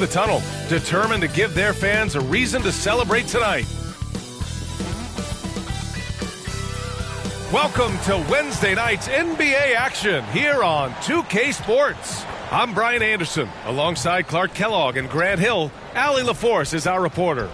The tunnel, determined to give their fans a reason to celebrate tonight. Welcome to Wednesday night's NBA action here on 2K Sports. I'm Brian Anderson, alongside Clark Kellogg and Grant Hill. Allie LaForce is our reporter.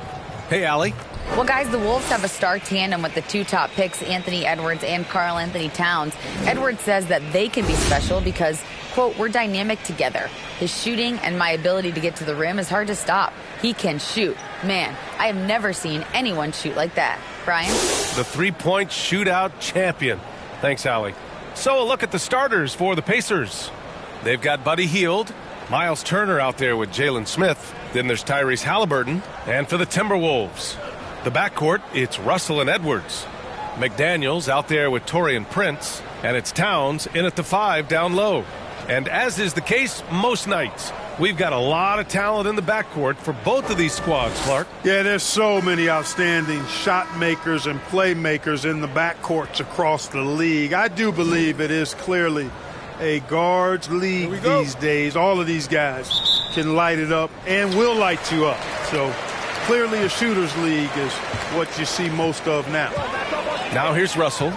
Hey, Allie. Well, guys, the Wolves have a star tandem with the two top picks, Anthony Edwards and Karl Anthony Towns. Edwards says that they can be special because, quote, we're dynamic together. His shooting and my ability to get to the rim is hard to stop. He can shoot. Man, I have never seen anyone shoot like that. Brian? The three-point shootout champion. Thanks, Allie. So a look at the starters for the Pacers. They've got Buddy Hield, Miles Turner out there with Jalen Smith. Then there's Tyrese Halliburton. And for the Timberwolves, the backcourt, it's Russell and Edwards. McDaniels out there with Taurean Prince. And it's Towns in at the 5 down low. And as is the case most nights, we've got a lot of talent in the backcourt for both of these squads, Clark. Yeah, there's so many outstanding shot makers and playmakers in the backcourts across the league. I do believe it is clearly a guards league these days. All of these guys can light it up and will light you up. So clearly a shooter's league is what you see most of now. Now here's Russell.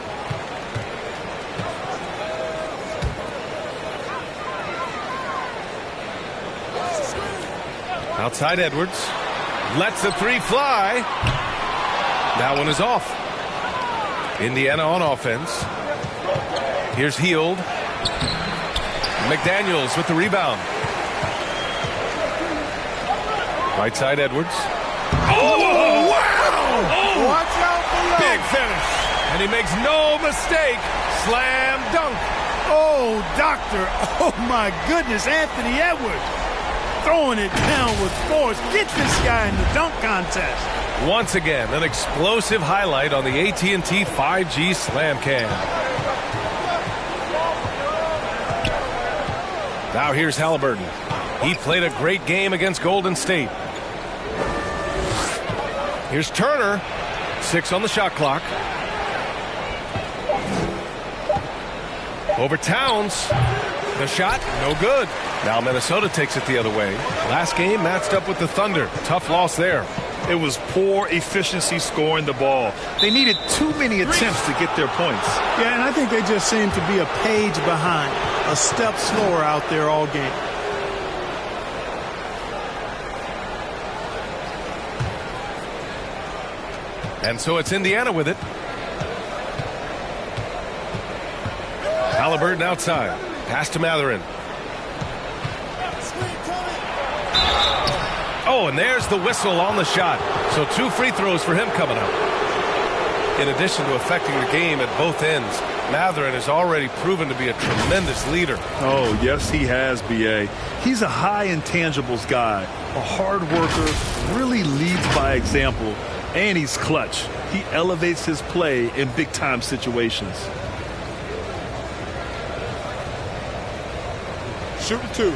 Outside Edwards. Lets the three fly. That one is off. Indiana on offense. Here's Hield. McDaniels with the rebound. Right side Edwards. Oh, wow! Oh, watch out below. Big finish. And he makes no mistake. Slam dunk. Oh, doctor. Oh, my goodness. Anthony Edwards. Throwing it down with force. Get this guy in the dunk contest. Once again, an explosive highlight on the AT&T 5G Slam Cam. Now here's Halliburton. He played a great game against Golden State. Here's Turner. 6 on the shot clock. Over Towns. The shot, no good. Now Minnesota takes it the other way. Last game matched up with the Thunder. Tough loss there. It was poor efficiency scoring the ball. They needed too many attempts to get their points. Yeah, and I think they just seem to be a page behind, a step slower out there all game. And so it's Indiana with it. Halliburton outside. Pass to Mathurin. Oh, and there's the whistle on the shot. So 2 free throws for him coming up. In addition to affecting the game at both ends, Mathurin has already proven to be a tremendous leader. Oh, yes, he has, B.A. He's a high intangibles guy, a hard worker, really leads by example, and he's clutch. He elevates his play in big-time situations. Shoot 2.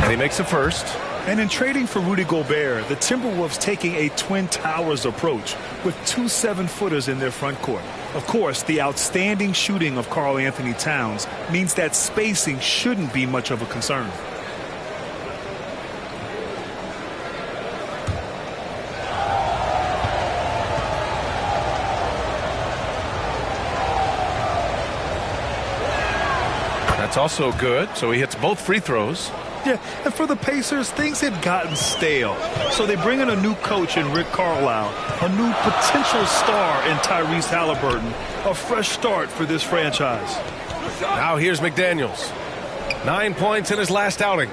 He makes a first. And in trading for Rudy Gobert, the Timberwolves taking a Twin Towers approach with 2 7-footers in their front court. Of course, the outstanding shooting of Karl Anthony Towns means that spacing shouldn't be much of a concern. That's also good, so he hits both free throws. Yeah, and for the Pacers, things had gotten stale. So they bring in a new coach in Rick Carlisle, a new potential star in Tyrese Halliburton, a fresh start for this franchise. Now here's McDaniels. 9 points in his last outing.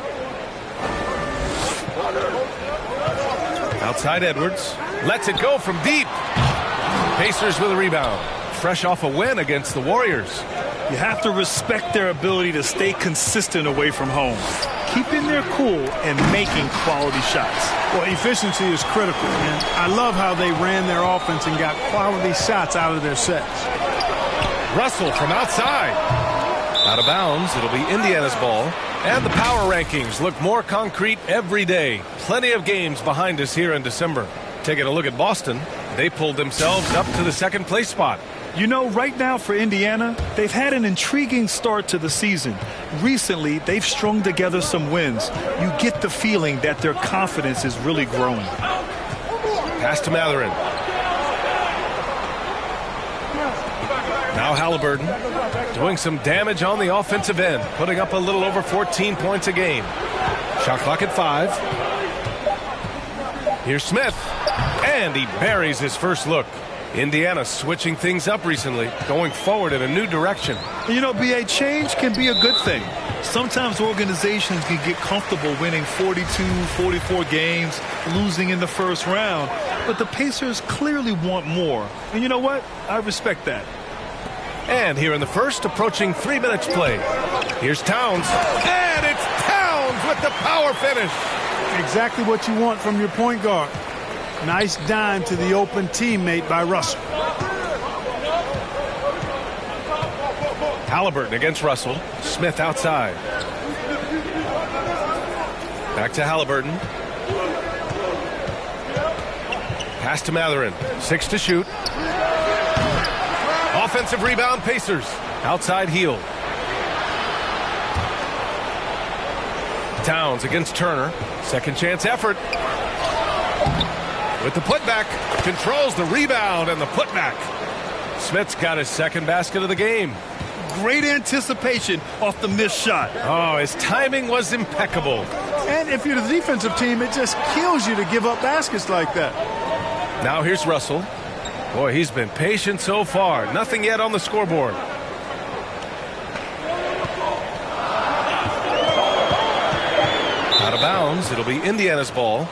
Outside Edwards. Lets it go from deep. Pacers with a rebound. Fresh off a win against the Warriors. You have to respect their ability to stay consistent away from home, keeping their cool and making quality shots. Well, efficiency is critical, and I love how they ran their offense and got quality shots out of their sets. Russell from outside. Out of bounds, it'll be Indiana's ball. And the power rankings look more concrete every day. Plenty of games behind us here in December. Taking a look at Boston, they pulled themselves up to the second place spot. You know, right now for Indiana, they've had an intriguing start to the season. Recently, they've strung together some wins. You get the feeling that their confidence is really growing. Pass to Matherin. Now Halliburton doing some damage on the offensive end, putting up a little over 14 points a game. Shot clock at 5. Here's Smith, and he buries his first look. Indiana switching things up recently, going forward in a new direction. You know, B.A., change can be a good thing. Sometimes organizations can get comfortable winning 42, 44 games, losing in the first round. But the Pacers clearly want more. And you know what? I respect that. And here in the first, approaching 3 minutes played. Here's Towns, and it's Towns with the power finish. Exactly what you want from your point guard. Nice dime to the open teammate by Russell. Halliburton against Russell. Smith outside. Back to Halliburton. Pass to Matherin. 6 to shoot. Offensive rebound, Pacers. Outside Hield. Towns against Turner. Second chance effort. With the putback. Controls the rebound and the putback. Smith's got his second basket of the game. Great anticipation off the missed shot. Oh, his timing was impeccable. And if you're the defensive team, it just kills you to give up baskets like that. Now here's Russell. Boy, he's been patient so far. Nothing yet on the scoreboard. Out of bounds. It'll be Indiana's ball.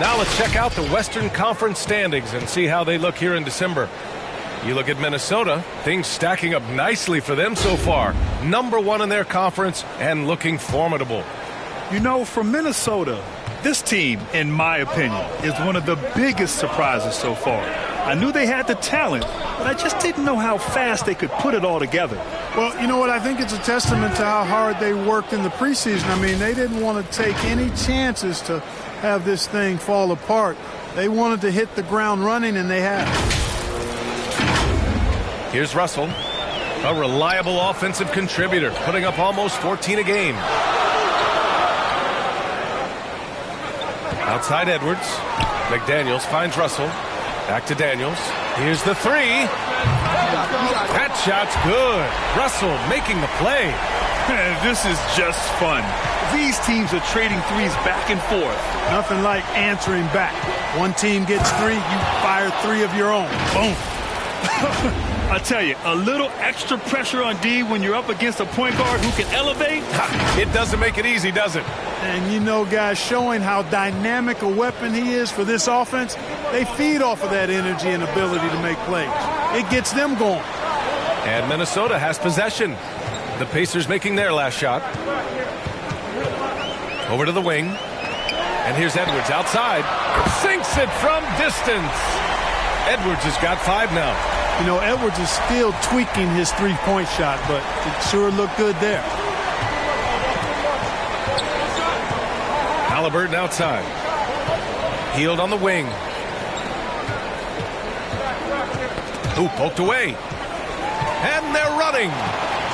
Now let's check out the Western Conference standings and see how they look here in December. You look at Minnesota, things stacking up nicely for them so far. Number 1 in their conference and looking formidable. You know, for Minnesota, this team, in my opinion, is one of the biggest surprises so far. I knew they had the talent, but I just didn't know how fast they could put it all together. Well, you know what? I think it's a testament to how hard they worked in the preseason. I mean, they didn't want to take any chances to have this thing fall apart. They wanted to hit the ground running, and they have. Here's Russell, a reliable offensive contributor, putting up almost 14 a game. Outside Edwards. McDaniels finds Russell. Back to Daniels. Here's the 3. That shot's good. Russell making the play. This is just fun. These teams are trading threes back and forth. Nothing like answering back. One team gets 3, you fire 3 of your own. Boom. I tell you, a little extra pressure on D when you're up against a point guard who can elevate. It doesn't make it easy, does it? And you know, guys, showing how dynamic a weapon he is for this offense, they feed off of that energy and ability to make plays. It gets them going. And Minnesota has possession. The Pacers making their last shot. Over to the wing. And here's Edwards outside. Sinks it from distance. Edwards has got 5 now. You know, Edwards is still tweaking his three-point shot, but it sure looked good there. Halliburton outside. Hield on the wing. Ooh, poked away. And they're running.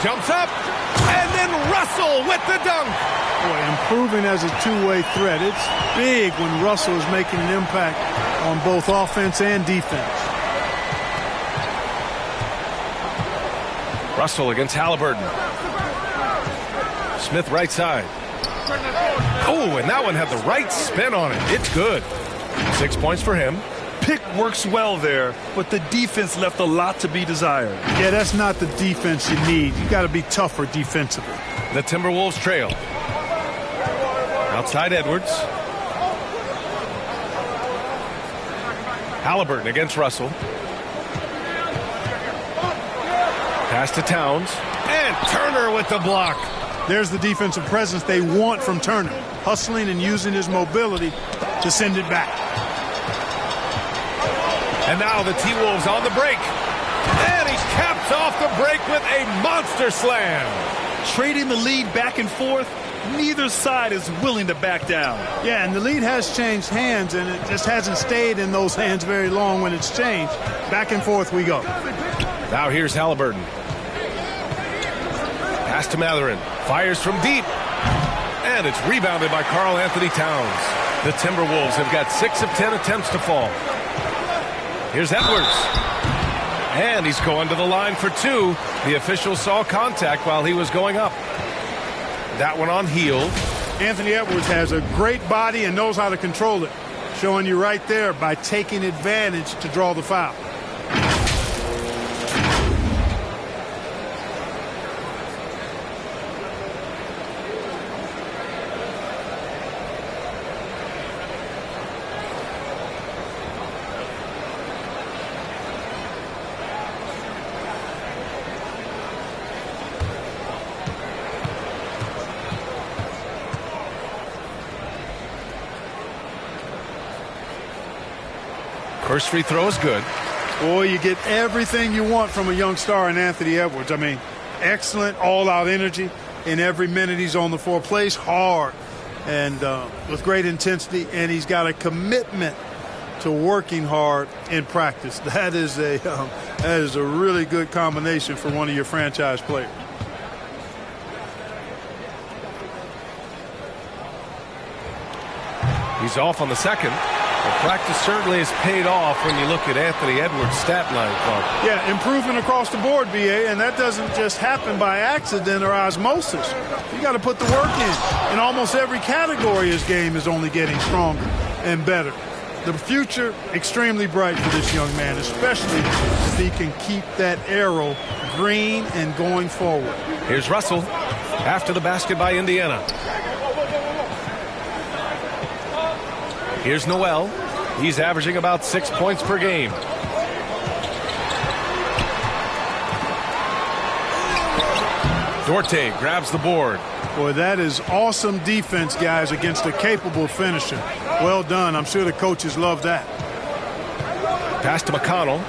Jumps up. And then Russell with the dunk. Boy, improving as a two-way threat. It's big when Russell is making an impact on both offense and defense. Russell against Halliburton. Smith right side. Oh, and that one had the right spin on it. It's good. 6 points for him. Pick works well there, but the defense left a lot to be desired. Yeah, that's not the defense you need. You got to be tougher defensively. The Timberwolves trail. Outside Edwards. Halliburton against Russell. Pass to Towns. And Turner with the block. There's the defensive presence they want from Turner. Hustling and using his mobility to send it back. And now the T-Wolves on the break. And he caps off the break with a monster slam. Trading the lead back and forth, Neither side is willing to back down. Yeah, and the lead has changed hands, and it just hasn't stayed in those hands very long when it's changed. Back and forth we go. Now here's Halliburton. Pass to Matherin. Fires from deep. And it's rebounded by Karl Anthony Towns. The Timberwolves have got 6 of 10 attempts to fall. Here's Edwards. And he's going to the line for 2. The official saw contact while he was going up. That one on Hield. Anthony Edwards has a great body and knows how to control it. Showing you right there by taking advantage to draw the foul. First free throw is good. Boy, you get everything you want from a young star in Anthony Edwards. I mean, excellent all-out energy in every minute he's on the floor. Plays hard and with great intensity, and he's got a commitment to working hard in practice. That is a really good combination for one of your franchise players. He's off on the second. The practice certainly has paid off when you look at Anthony Edwards' stat line, Clark. Yeah, improvement across the board, BA, and that doesn't just happen by accident or osmosis. You got to put the work in. In almost every category, his game is only getting stronger and better. The future, extremely bright for this young man, especially if he can keep that arrow green and going forward. Here's Russell after the basket by Indiana. Here's Noel. He's averaging about 6 points per game. Duarte grabs the board. Boy, that is awesome defense, guys, against a capable finisher. Well done. I'm sure the coaches love that. Pass to McConnell.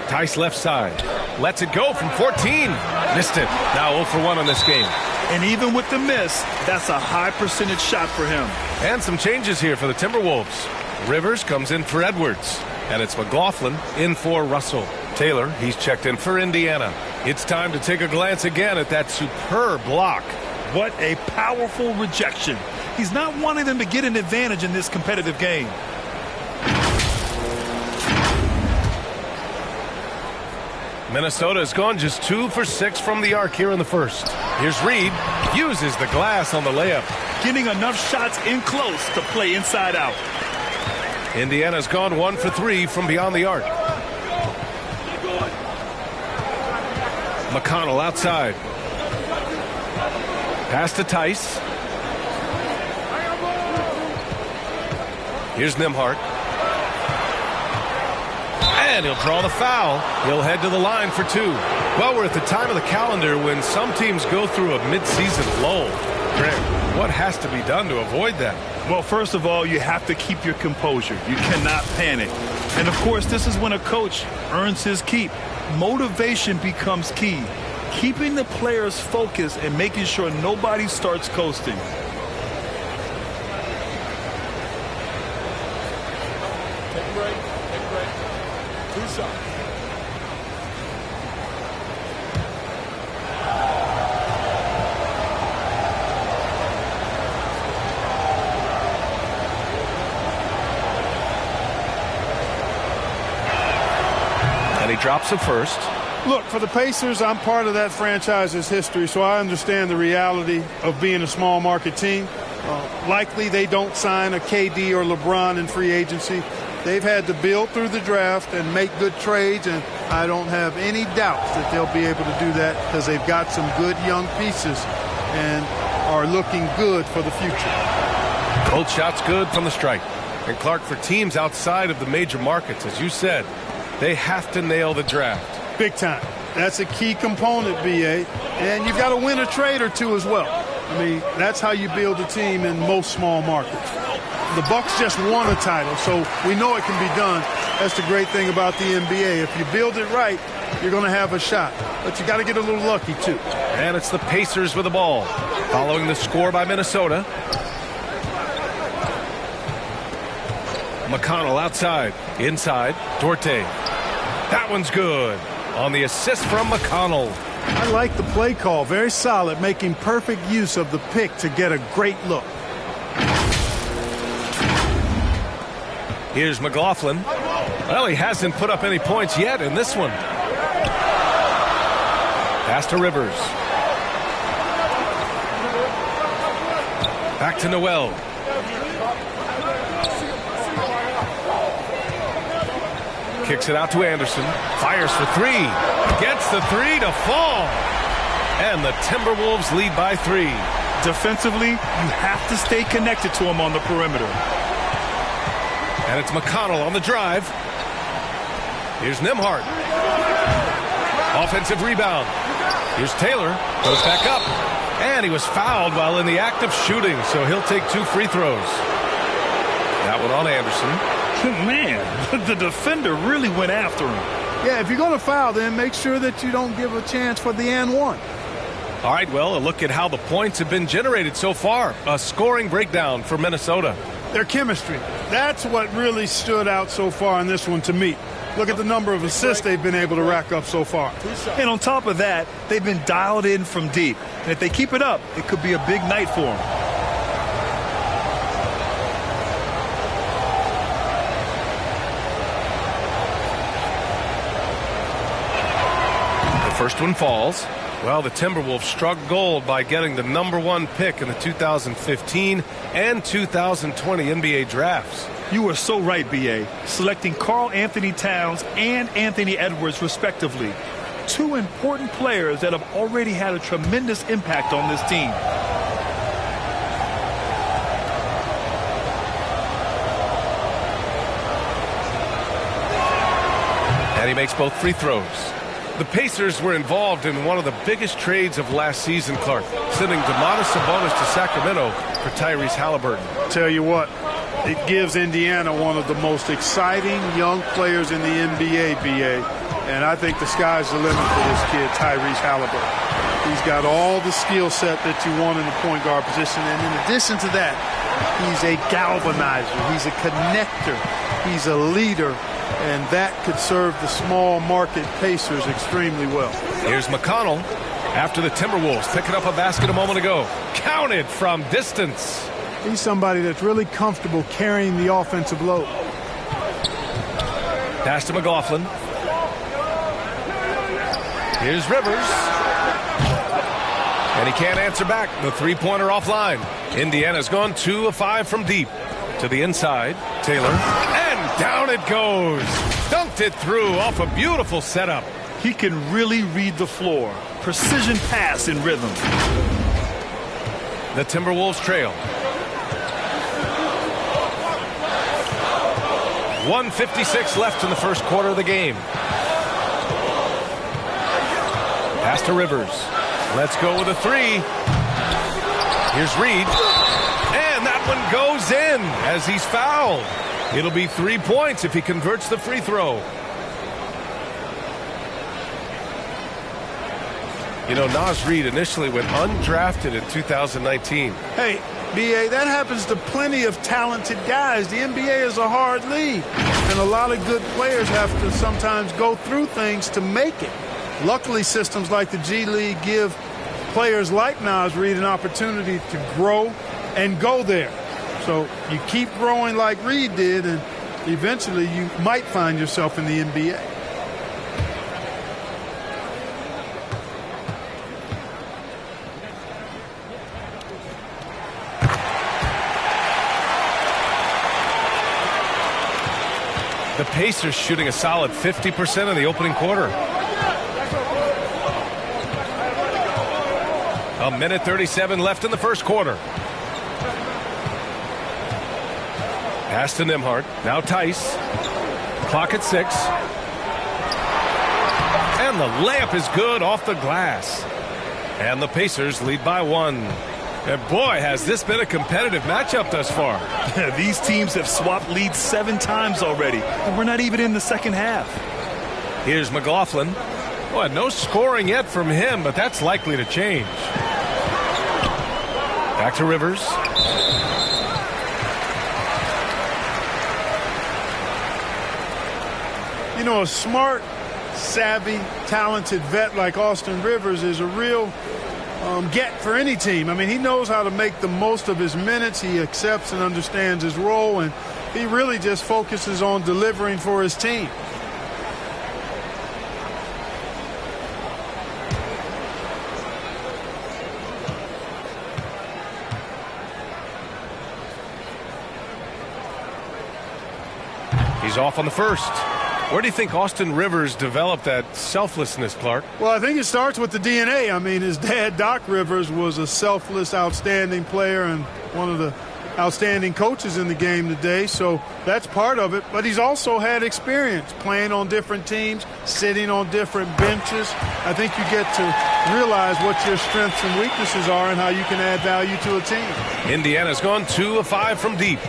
Tice left side. Lets it go from 14. Missed it. Now 0 for 1 on this game. And even with the miss, that's a high percentage shot for him. And some changes here for the Timberwolves. Rivers comes in for Edwards. And it's McLaughlin in for Russell. Taylor, he's checked in for Indiana. It's time to take a glance again at that superb block. What a powerful rejection. He's not wanting them to get an advantage in this competitive game. Minnesota has gone just 2 for 6 from the arc here in the first. Here's Reed. Uses the glass on the layup. Getting enough shots in close to play inside out. Indiana's gone 1 for 3 from beyond the arc. McConnell outside. Pass to Tice. Here's Nembhard. And he'll draw the foul. He'll head to the line for 2. Well, we're at the time of the calendar when some teams go through a midseason lull. Greg, what has to be done to avoid that? Well, first of all, you have to keep your composure. You cannot panic. And, of course, this is when a coach earns his keep. Motivation becomes key. Keeping the players focused and making sure nobody starts coasting. Take a break. Take a break. 2 shots. And he drops it first. Look, for the Pacers, I'm part of that franchise's history, so I understand the reality of being a small market team. Likely they don't sign a KD or LeBron in free agency. They've had to build through the draft and make good trades, and I don't have any doubts that they'll be able to do that because they've got some good young pieces and are looking good for the future. Both shots good from the stripe. And Clark, for teams outside of the major markets, as you said, they have to nail the draft. Big time. That's a key component, BA. And you've got to win a trade or two as well. I mean, that's how you build a team in most small markets. The Bucks just won a title, so we know it can be done. That's the great thing about the NBA. If you build it right, you're going to have a shot. But you got to get a little lucky, too. And it's the Pacers with the ball. Following the score by Minnesota. McConnell outside. Inside. Dorte. That one's good. On the assist from McConnell. I like the play call. Very solid, making perfect use of the pick to get a great look. Here's McLaughlin. Well, he hasn't put up any points yet in this one. Pass to Rivers. Back to Noel. Kicks it out to Anderson. Fires for three. Gets the three to fall. And the Timberwolves lead by 3. Defensively, you have to stay connected to him on the perimeter. And it's McConnell on the drive. Here's Nembhard. Offensive rebound. Here's Taylor. Goes back up. And he was fouled while in the act of shooting, so he'll take 2 free throws. That one on Anderson. Man, the defender really went after him. Yeah, if you're going to foul, then make sure that you don't give a chance for the and one. All right, well, a look at how the points have been generated so far. A scoring breakdown for Minnesota. Their chemistry. That's what really stood out so far in this one to me. Look at the number of assists they've been able to rack up so far. And on top of that, they've been dialed in from deep. And if they keep it up, it could be a big night for them. The first one falls. Well, the Timberwolves struck gold by getting the #1 pick in the 2015 and 2020 NBA drafts. You are so right, B.A. Selecting Karl Anthony Towns and Anthony Edwards, respectively. 2 important players that have already had a tremendous impact on this team. And he makes both free throws. The Pacers were involved in one of the biggest trades of last season, Clark, sending Domantas Sabonis to Sacramento for Tyrese Halliburton. Tell you what, it gives Indiana one of the most exciting young players in the NBA, B.A. And I think the sky's the limit for this kid, Tyrese Halliburton. He's got all the skill set that you want in the point guard position. And in addition to that, he's a galvanizer. He's a connector. He's a leader. And that could serve the small market Pacers extremely well. Here's McConnell after the Timberwolves picking up a basket a moment ago. Counted from distance. He's somebody that's really comfortable carrying the offensive load. Pass to McLaughlin. Here's Rivers. And he can't answer back. The three-pointer offline. Indiana's gone 2 of 5 from deep. To the inside. Taylor. And down it goes. Dunked it through off a beautiful setup. He can really read the floor. Precision pass in rhythm. The Timberwolves trail. 1:56 left in the first quarter of the game. Pass to Rivers. Let's go with a 3. Here's Reed. And that one goes in as he's fouled. It'll be 3 points if he converts the free throw. You know, Naz Reid initially went undrafted in 2019. Hey, B.A., that happens to plenty of talented guys. The NBA is a hard league, and a lot of good players have to sometimes go through things to make it. Luckily, systems like the G League give players like Naz Reid an opportunity to grow and go there. So you keep growing like Reid did, and eventually you might find yourself in the NBA. The Pacers shooting a solid 50% in the opening quarter. A minute 37 left in the first quarter. Pass to Nembhard. Now Tice. Clock at 6. And the layup is good off the glass. And the Pacers lead by 1. And boy, has this been a competitive matchup thus far. These teams have swapped leads 7 times already, and we're not even in the second half. Here's McLaughlin. Well, no scoring yet from him, but that's likely to change. Back to Rivers. You know, a smart, savvy, talented vet like Austin Rivers is a real get for any team. I mean, he knows how to make the most of his minutes. He accepts and understands his role, and he really just focuses on delivering for his team. He's off on the first. Where do you think Austin Rivers developed that selflessness, Clark? Well, I think it starts with the DNA. I mean, his dad, Doc Rivers, was a selfless, outstanding player and one of the outstanding coaches in the game today. So that's part of it. But he's also had experience playing on different teams, sitting on different benches. I think you get to realize what your strengths and weaknesses are and how you can add value to a team. Indiana's gone 2 of 5 from deep.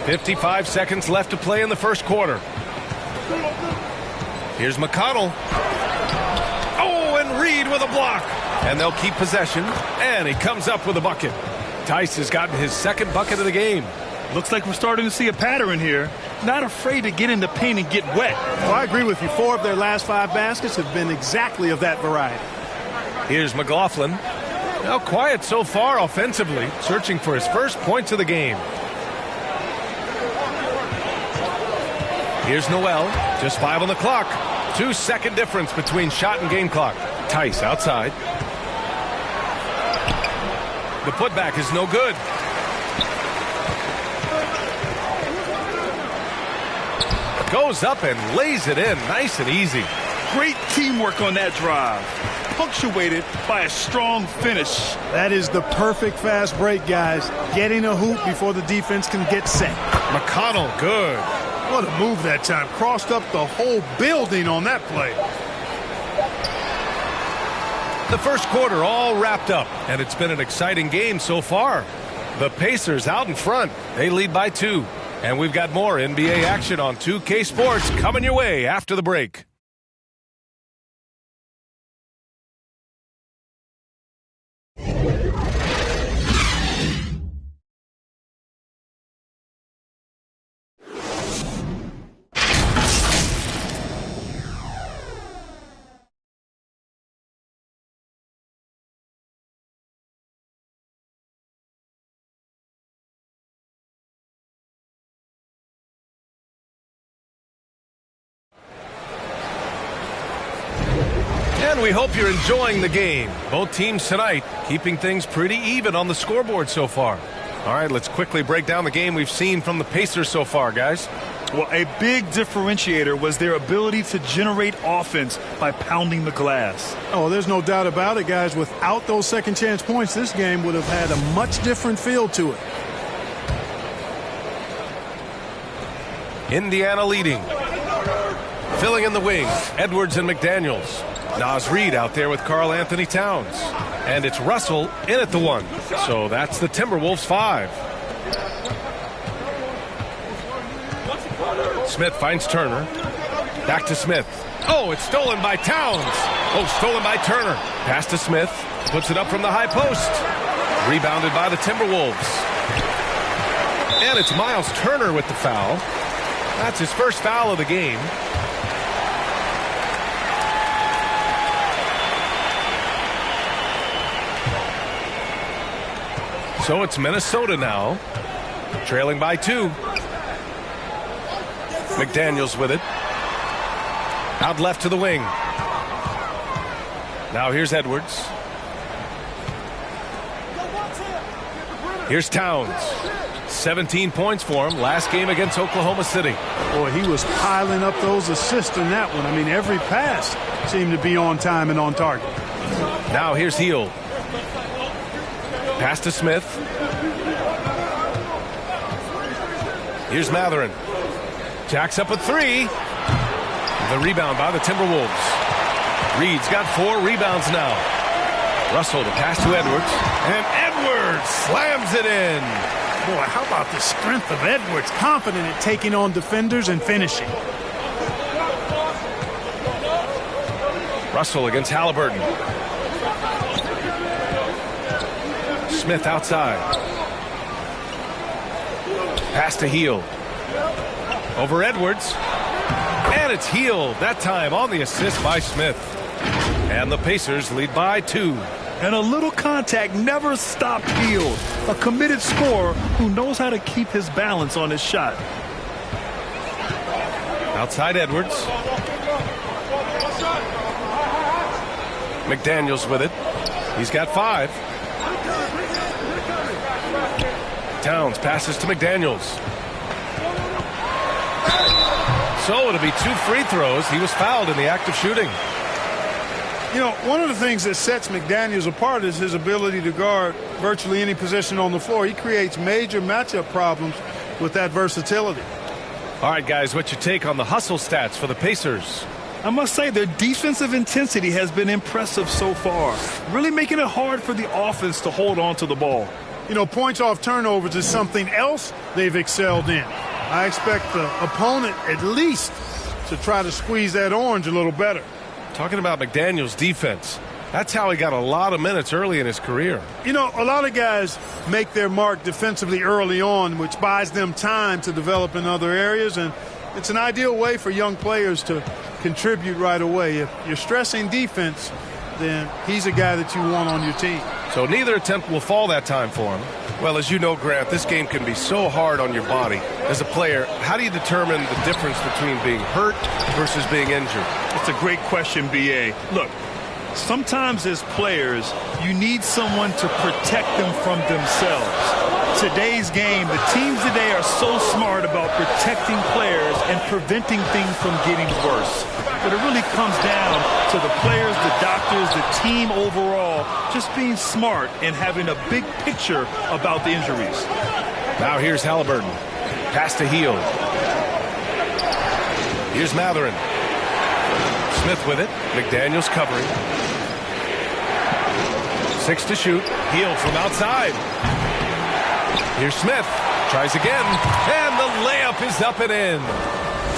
55 seconds left to play in the first quarter. Here's McConnell. Oh, and Reed with a block. And they'll keep possession. And he comes up with a bucket. Tice has gotten his second bucket of the game. Looks like we're starting to see a pattern here. Not afraid to get in the paint and get wet. Well, I agree with you. 4 of their last 5 baskets have been exactly of that variety. Here's McLaughlin. Now quiet so far offensively, searching for his first points of the game. Here's Noel, just 5 on the clock. 2-second difference between shot and game clock. Tice outside. The putback is no good. Goes up and lays it in, nice and easy. Great teamwork on that drive, punctuated by a strong finish. That is the perfect fast break, guys. Getting a hoop before the defense can get set. McConnell, good. What a move that time. Crossed up the whole building on that play. The first quarter all wrapped up, and it's been an exciting game so far. The Pacers out in front. They lead by 2. And we've got more NBA action on 2K Sports coming your way after the break. And we hope you're enjoying the game. Both teams tonight keeping things pretty even on the scoreboard so far. All right, let's quickly break down the game we've seen from the Pacers so far, guys. Well, a big differentiator was their ability to generate offense by pounding the glass. Oh, there's no doubt about it, guys. Without those second chance points, this game would have had a much different feel to it. Indiana leading. Filling in the wing, Edwards and McDaniels. Naz Reid out there with Karl Anthony Towns. And it's Russell in at the 1. So that's the Timberwolves 5. Smith finds Turner. Back to Smith. Oh, it's stolen by Towns. Oh, stolen by Turner. Pass to Smith. Puts it up from the high post. Rebounded by the Timberwolves. And it's Miles Turner with the foul. That's his first foul of the game. So it's Minnesota now, trailing by 2. McDaniels with it. Out left to the wing. Now here's Edwards. Here's Towns. 17 points for him last game against Oklahoma City. Boy, he was piling up those assists in that one. I mean, every pass seemed to be on time and on target. Now here's Hield. Pass to Smith. Here's Matherin. Jacks up a 3. The rebound by the Timberwolves. Reed's got 4 rebounds now. Russell to pass to Edwards. And Edwards Edwards slams it in. Boy, how about the strength of Edwards? Confident at taking on defenders and finishing. Russell against Halliburton. Smith outside. Pass to Hield. Over Edwards. And it's Hield, that time on the assist by Smith. And the Pacers lead by 2. And a little contact never stopped Hield. A committed scorer who knows how to keep his balance on his shot. Outside Edwards. McDaniels with it. He's got 5. Towns passes to McDaniels. So it'll be 2 free throws. He was fouled in the act of shooting. You know, one of the things that sets McDaniels apart is his ability to guard virtually any position on the floor. He creates major matchup problems with that versatility. All right, guys, what's your take on the hustle stats for the Pacers? I must say their defensive intensity has been impressive so far, really making it hard for the offense to hold on to the ball. You know, points off turnovers is something else they've excelled in. I expect the opponent at least to try to squeeze that orange a little better. Talking about McDaniels' defense, that's how he got a lot of minutes early in his career. You know, a lot of guys make their mark defensively early on, which buys them time to develop in other areas, and it's an ideal way for young players to contribute right away. If you're stressing defense, then he's a guy that you want on your team. So neither attempt will fall that time for him. Well, as you know, Grant, this game can be so hard on your body. As a player, how do you determine the difference between being hurt versus being injured? It's a great question, B.A. Look, sometimes as players, you need someone to protect them from themselves. Today's game, the teams today are so smart about protecting players and preventing things from getting worse. But it really comes down to the players, the doctors, the team overall, just being smart and having a big picture about the injuries. Now here's Halliburton. Pass to Hield. Here's Matherin. Smith with it. McDaniels covering. 6 to shoot. Hield from outside. Here's Smith. Tries again. And the layup is up and in.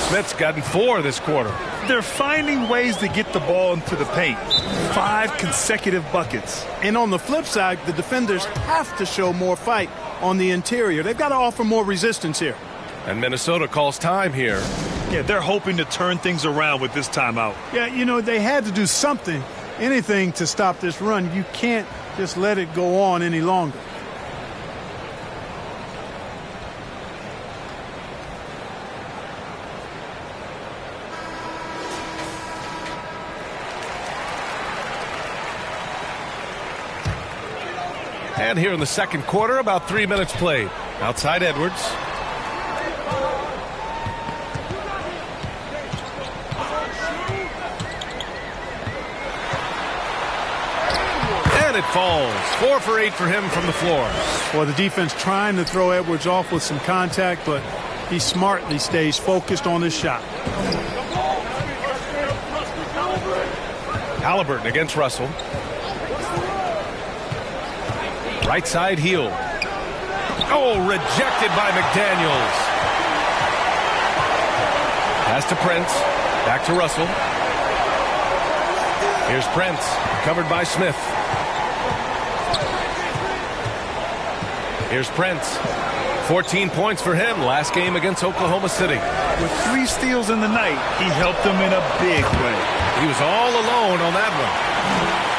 Smith's gotten 4 this quarter. They're finding ways to get the ball into the paint. 5 consecutive buckets. And on the flip side, the defenders have to show more fight on the interior. They've got to offer more resistance here. And Minnesota calls time here. Yeah, they're hoping to turn things around with this timeout. Yeah, you know, they had to do something, anything to stop this run. You can't just let it go on any longer. And here in the second quarter, about 3 minutes played. Outside Edwards. And it falls. 4 for 8 for him from the floor. Well, the defense trying to throw Edwards off with some contact, but he smartly stays focused on his shot. Halliburton against Russell. Right side Hield. Oh, rejected by McDaniels. Pass to Prince. Back to Russell. Here's Prince. Covered by Smith. Here's Prince. 14 points for him last game against Oklahoma City. With 3 steals in the night, he helped them in a big way. He was all alone on that one.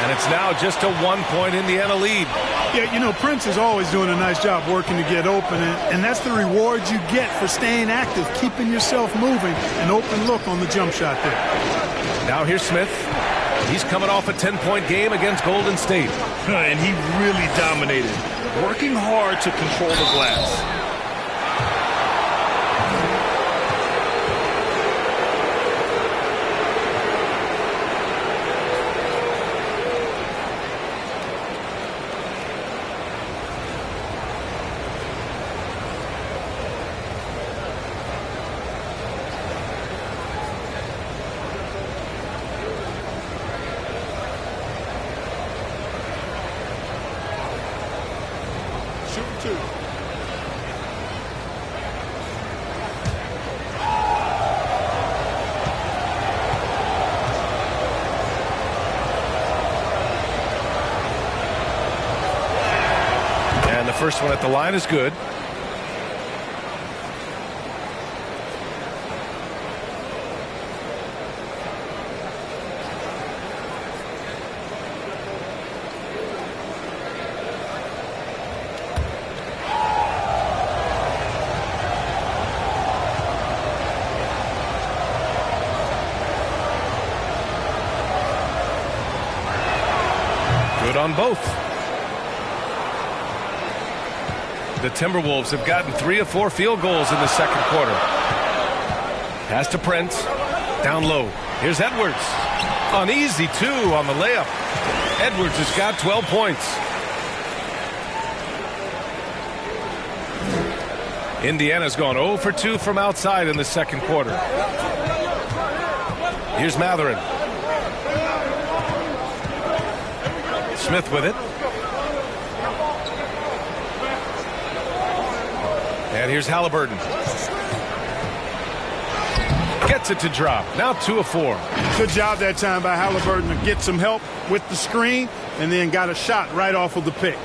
And it's now just a 1-point Indiana lead. Yeah, you know, Prince is always doing a nice job working to get open, and that's the reward you get for staying active, keeping yourself moving, an open look on the jump shot there. Now here's Smith. He's coming off a 10-point game against Golden State. And he really dominated, working hard to control the glass. shooting 2. And the first one at the line is good. Good on both. The Timberwolves have gotten 3 of 4 field goals in the second quarter. Pass to Prince. Down low. Here's Edwards. An easy 2 on the layup. Edwards has got 12 points. Indiana's gone 0 for 2 from outside in the second quarter. Here's Matherin. Smith with it. And here's Halliburton. Gets it to drop. Now 2 of 4. Good job that time by Halliburton to get some help with the screen and then got a shot right off of the pick.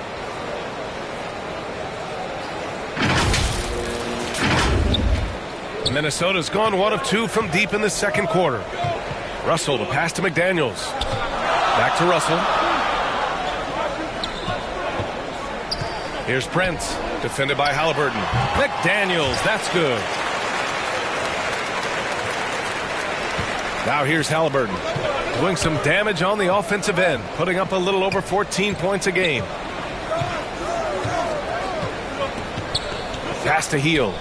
Minnesota's gone 1 of 2 from deep in the second quarter. Russell to pass to McDaniels. Back to Russell. Here's Prince, defended by Halliburton. McDaniels, that's good. Now here's Halliburton, doing some damage on the offensive end, putting up a little over 14 points a game. Pass to Hield.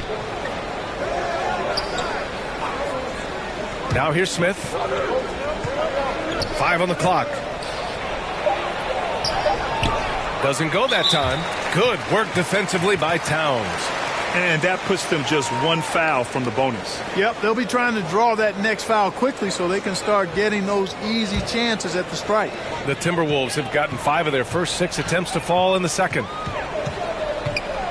Now here's Smith. 5 on the clock. Doesn't go that time. Good work defensively by Towns. And that puts them just 1 foul from the bonus. Yep, they'll be trying to draw that next foul quickly so they can start getting those easy chances at the stripe. The Timberwolves have gotten 5 of their first 6 attempts to fall in the second.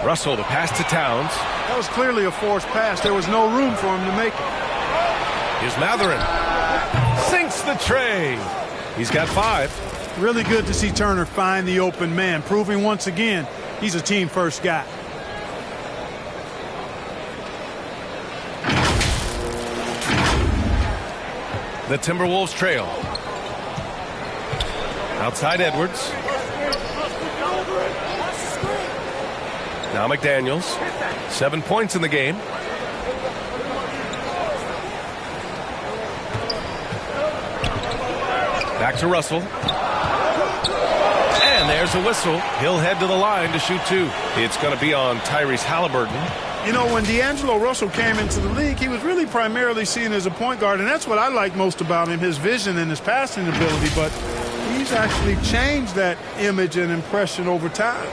Russell to pass to Towns. That was clearly a forced pass. There was no room for him to make it. Here's Matherin. Sinks the tray. He's got 5. Really good to see Turner find the open man, proving once again he's a team-first guy. The Timberwolves trail. Outside Edwards. Now McDaniels. 7 points in the game. Back to Russell. And there's a whistle. He'll head to the line to shoot 2. It's going to be on Tyrese Halliburton. You know, when D'Angelo Russell came into the league, he was really primarily seen as a point guard, and that's what I like most about him, his vision and his passing ability. But he's actually changed that image and impression over time.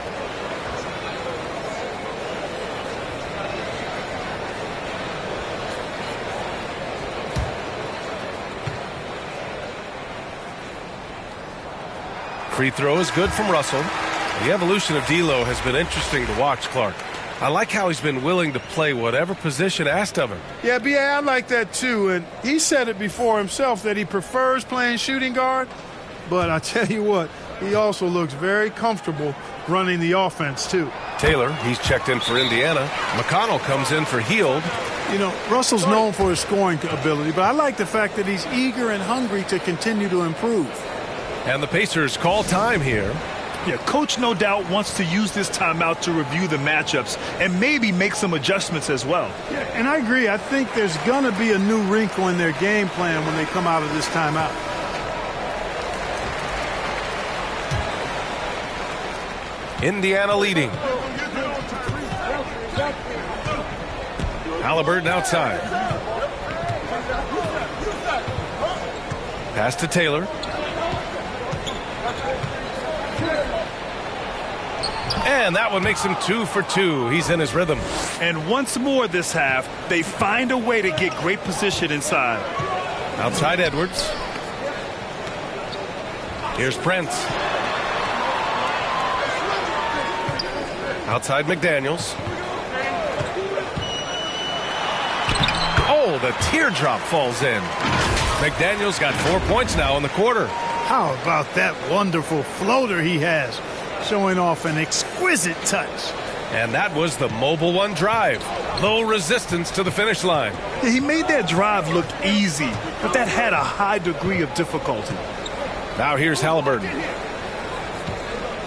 Free throw is good from Russell. The evolution of D'Lo has been interesting to watch, Clark. I like how he's been willing to play whatever position asked of him. Yeah, B.A., I like that too. And he said it before himself that he prefers playing shooting guard. But I tell you what, he also looks very comfortable running the offense too. Taylor, he's checked in for Indiana. McConnell comes in for Hield. You know, Russell's known for his scoring ability, but I like the fact that he's eager and hungry to continue to improve. And the Pacers call time here. Yeah, coach no doubt wants to use this timeout to review the matchups and maybe make some adjustments as well. Yeah, and I agree. I think there's going to be a new wrinkle in their game plan when they come out of this timeout. Indiana leading. Halliburton outside. Pass to Taylor. And that one makes him 2 for 2. He's in his rhythm. And once more this half, they find a way to get great position inside. Outside Edwards. Here's Prince. Outside McDaniels. Oh, the teardrop falls in. McDaniels got 4 points now in the quarter. How about that wonderful floater he has, showing off an exquisite touch. And that was the Mobile One drive. Low resistance to the finish line. He made that drive look easy, but that had a high degree of difficulty. Now here's Halliburton.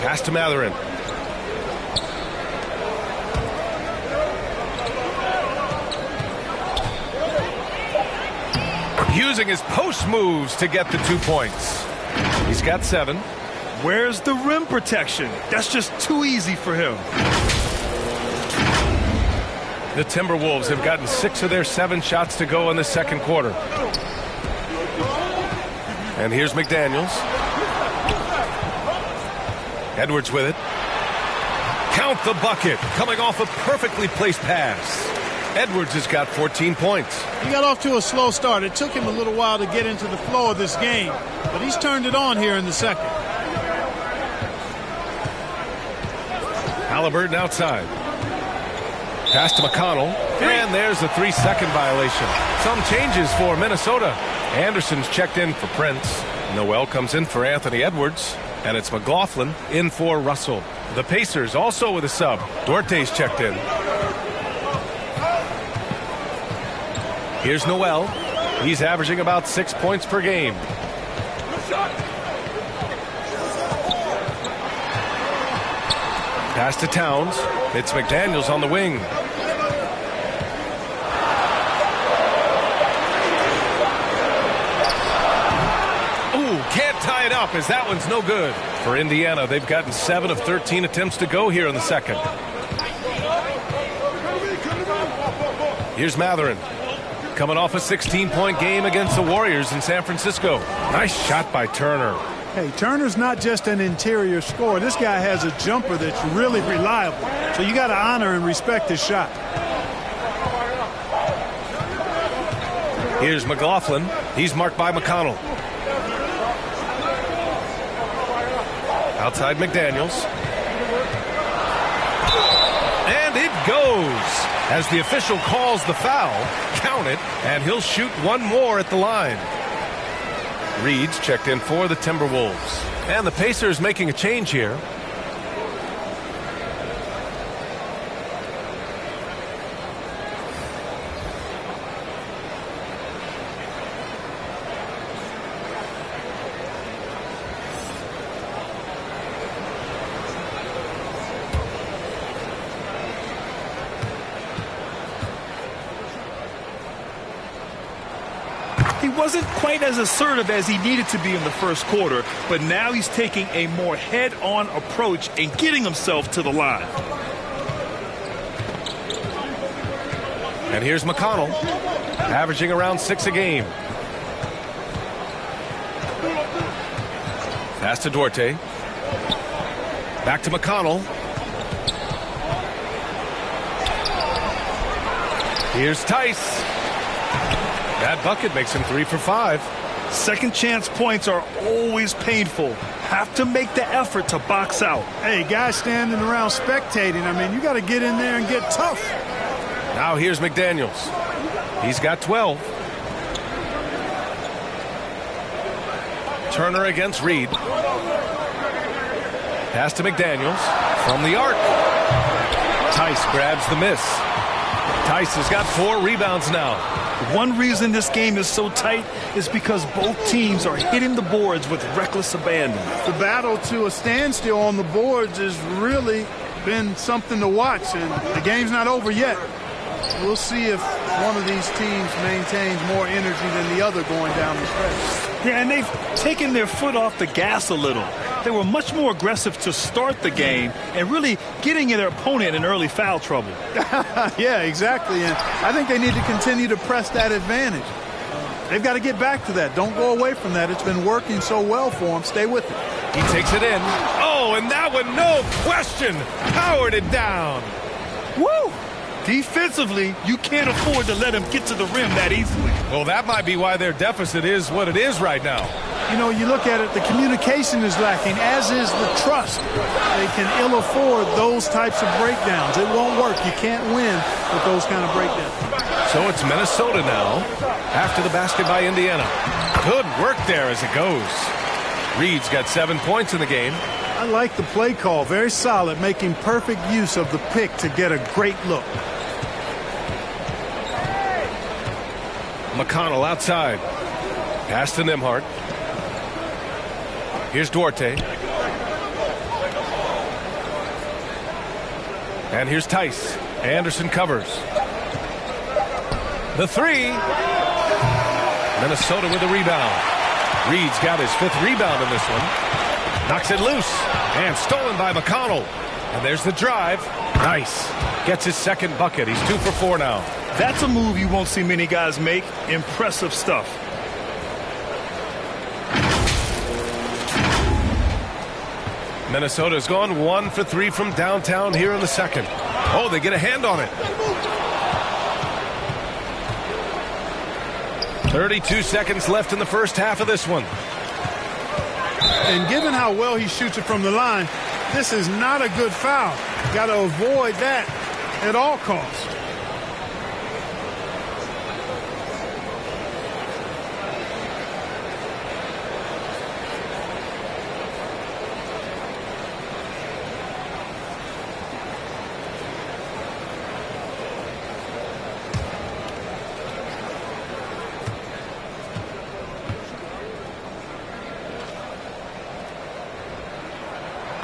Pass to Matherin. Using his post moves to get the 2 points. He's got 7. Where's the rim protection? That's just too easy for him. The Timberwolves have gotten 6 of their 7 shots to go in the second quarter. And here's McDaniels. Edwards with it. Count the bucket. Coming off a perfectly placed pass. Edwards has got 14 points. He got off to a slow start. It took him a little while to get into the flow of this game, but he's turned it on here in the second. Halliburton outside. Pass to McConnell. And there's a 3-second violation. Some changes for Minnesota. Anderson's checked in for Prince. Noel comes in for Anthony Edwards. And it's McLaughlin in for Russell. The Pacers also with a sub. Duarte's checked in. Here's Noel. He's averaging about 6 points per game. Pass to Towns. It's McDaniels on the wing. Can't tie it up as that one's no good. For Indiana, they've gotten 7 of 13 attempts to go here in the second. Here's Matherin. Coming off a 16-point game against the Warriors in San Francisco. Nice shot by Turner. Hey, Turner's not just an interior scorer. This guy has a jumper that's really reliable. So you got to honor and respect his shot. Here's McLaughlin. He's marked by McConnell. Outside McDaniels. And it goes. As the official calls the foul, count it, and he'll shoot one more at the line. Reed's checked in for the Timberwolves. And the Pacers making a change here. He wasn't quite as assertive as he needed to be in the first quarter, but now he's taking a more head-on approach and getting himself to the line. And here's McConnell, averaging around 6 a game. Pass to Duarte. Back to McConnell. Here's Tice. That bucket makes him 3 for 5. Second chance points are always painful. Have to make the effort to box out. Hey, guys standing around spectating, I mean, you got to get in there and get tough. Now here's McDaniels. He's got 12. Turner against Reed. Pass to McDaniels from the arc. Tice grabs the miss. Tice has got 4 rebounds now. One reason this game is so tight is because both teams are hitting the boards with reckless abandon. The battle to a standstill on the boards has really been something to watch, and the game's not over yet. We'll see if one of these teams maintains more energy than the other going down the stretch. Yeah, and they've taken their foot off the gas a little. They were much more aggressive to start the game and really getting their opponent in early foul trouble. Yeah, exactly. And I think they need to continue to press that advantage. They've got to get back to that. Don't go away from that. It's been working so well for them. Stay with it. He takes it in. Oh, and that one, no question, powered it down. Woo! Defensively, you can't afford to let him get to the rim that easily. Well, that might be why their deficit is what it is right now. you know, you look at it, the communication is lacking, as is the trust. They can ill afford those types of breakdowns. It won't work. You can't win with those kind of breakdowns. So it's Minnesota now after the basket by Indiana. Good work there as it goes. Reed's got 7 points in the game. I like the play call. Very solid, making perfect use of the pick to get a great look. McConnell outside. Pass to Nembhard. Here's Duarte. And here's Tice. Anderson covers. The three. Minnesota with the rebound. Reed's got his 5th rebound in this one. Knocks it loose. And stolen by McConnell. And there's the drive. Nice. Gets his 2nd bucket. He's 2 for 4 now. That's a move you won't see many guys make. Impressive stuff. Minnesota's gone 1 for 3 from downtown here in the 2nd. Oh, they get a hand on it. 32 seconds left in the first half of this one. And given how well he shoots it from the line, this is not a good foul. Got to avoid that at all costs.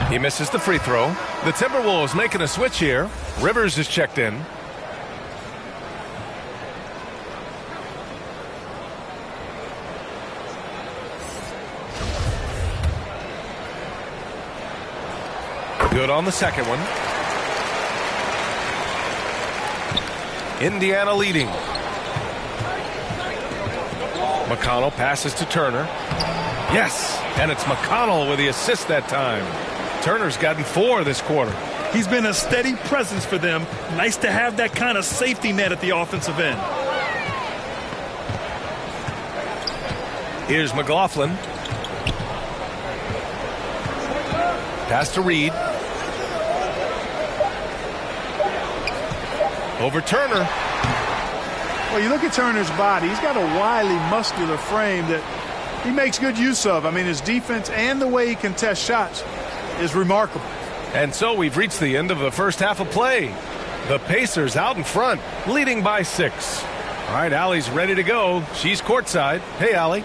He misses the free throw. The Timberwolves making a switch here. Rivers is checked in. Good on the second one. Indiana leading. McConnell passes to Turner. Yes, and it's McConnell with the assist that time. Turner's gotten 4 this quarter. He's been a steady presence for them. Nice to have that kind of safety net at the offensive end. Here's McLaughlin. Pass to Reed. Over Turner. Well, you look at Turner's body. He's got a wily, muscular frame that he makes good use of. I mean, his defense and the way he contests shots is remarkable. And so we've reached the end of the first half of play. The Pacers out in front, leading by 6. All right, Allie's ready to go. She's courtside. Hey, Allie.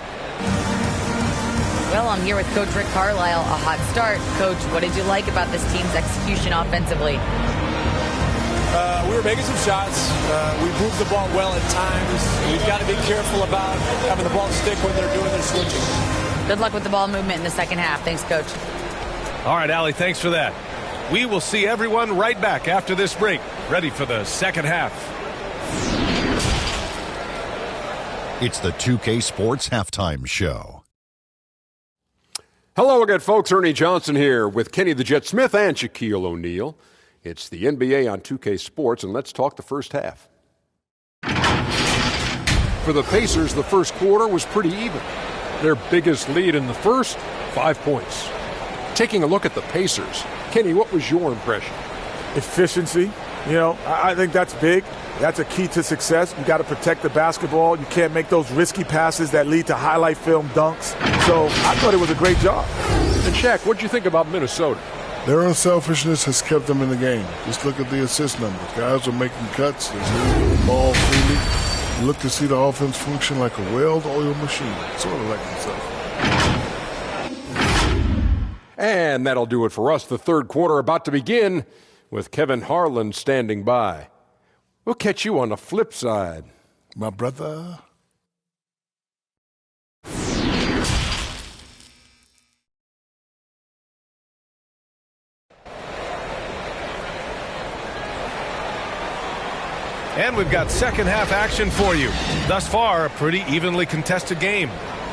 Well, I'm here with Coach Rick Carlisle. A hot start. Coach, what did you like about this team's execution offensively? We were making some shots. We moved the ball well at times. We've got to be careful about having the ball stick when they're doing their switching. Good luck with the ball movement in the second half. Thanks, Coach. All right, Allie, thanks for that. We will see everyone right back after this break, ready for the second half. It's the 2K Sports Halftime Show. Hello again, folks. Ernie Johnson here with Kenny the Jet Smith and Shaquille O'Neal. It's the NBA on 2K Sports, and let's talk the first half. For the Pacers, the first quarter was pretty even. Their biggest lead in the first, 5 points. Taking a look at the Pacers, Kenny, what was your impression? Efficiency. You know, I think that's big. That's a key to success. You got to protect the basketball. You can't make those risky passes that lead to highlight film dunks. So I thought it was a great job. And Shaq, what did you think about Minnesota? Their unselfishness has kept them in the game. Just look at the assist numbers. Guys are making cuts. They're moving the ball freely. You look to see the offense function like a well-oiled machine, sort of like themselves. And that'll do it for us. The third quarter about to begin with Kevin Harlan standing by. We'll catch you on the flip side. My brother. And we've got second half action for you. Thus far, a pretty evenly contested game.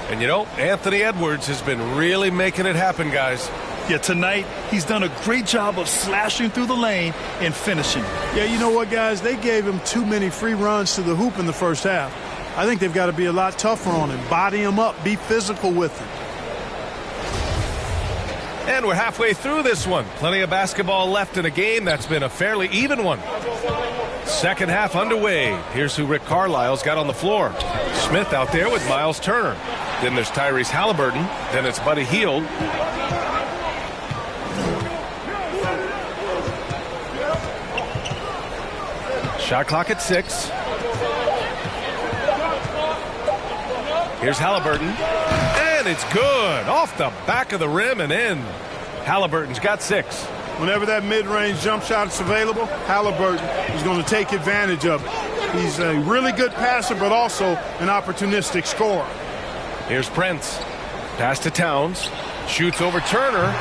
And you know, Anthony Edwards has been really making it happen, guys. Yeah, tonight he's done a great job of slashing through the lane and finishing. Yeah, you know what, guys? They gave him too many free runs to the hoop in the first half. I think they've got to be a lot tougher on him. Body him up. Be physical with him. And we're halfway through this one. Plenty of basketball left in a game that's been a fairly even one. Second half underway. Here's who Rick Carlisle's got on the floor. Smith out there with Miles Turner. Then there's Tyrese Halliburton. Then it's Buddy Hield. Shot clock at 6. Here's Halliburton. And it's good. Off the back of the rim and in. Halliburton's got 6. Whenever that mid-range jump shot is available, Halliburton is going to take advantage of it. He's a really good passer, but also an opportunistic scorer. Here's Prince. Pass to Towns. Shoots over Turner.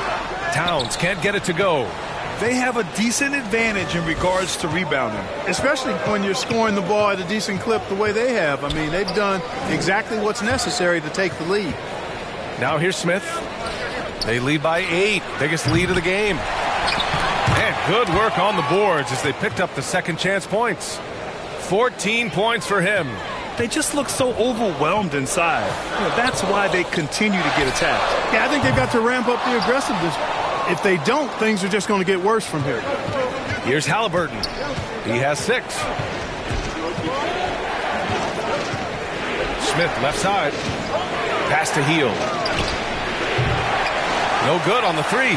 Towns can't get it to go. They have a decent advantage in regards to rebounding. Especially when you're scoring the ball at a decent clip the way they have. I mean, they've done exactly what's necessary to take the lead. Now here's Smith. They lead by 8. Biggest lead of the game. And good work on the boards as they picked up the second chance points. 14 points for him. They just look so overwhelmed inside. That's why they continue to get attacked. Yeah, I think they've got to ramp up the aggressiveness. If they don't, things are just going to get worse from here. Here's Halliburton. He has 6. Smith left side. Pass to Hield. No good on the 3.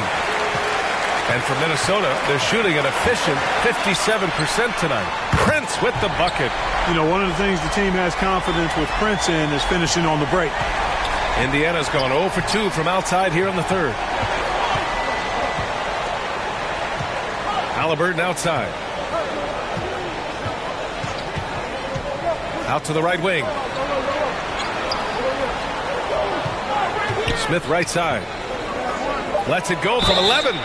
And for Minnesota, they're shooting an efficient 57% tonight. Prince with the bucket. You know, one of the things the team has confidence with Prince in is finishing on the break. Indiana's gone 0 for 2 from outside here in the 3rd. Halliburton outside. Out to the right wing. Smith right side. Lets it go from 11.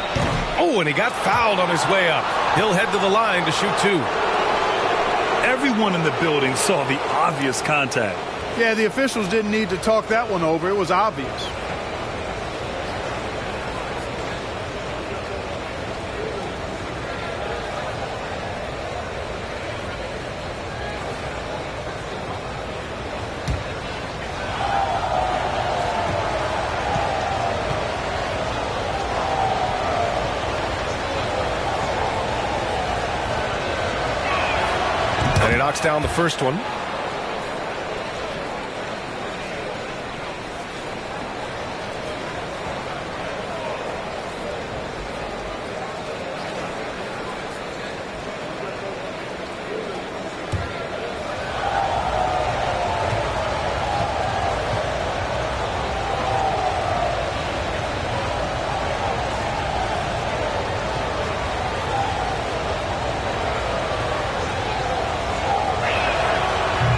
Oh, and he got fouled on his way up. He'll head to the line to shoot 2. Everyone in the building saw the obvious contact. Yeah, the officials didn't need to talk that one over. It was obvious. And he knocks down the first one.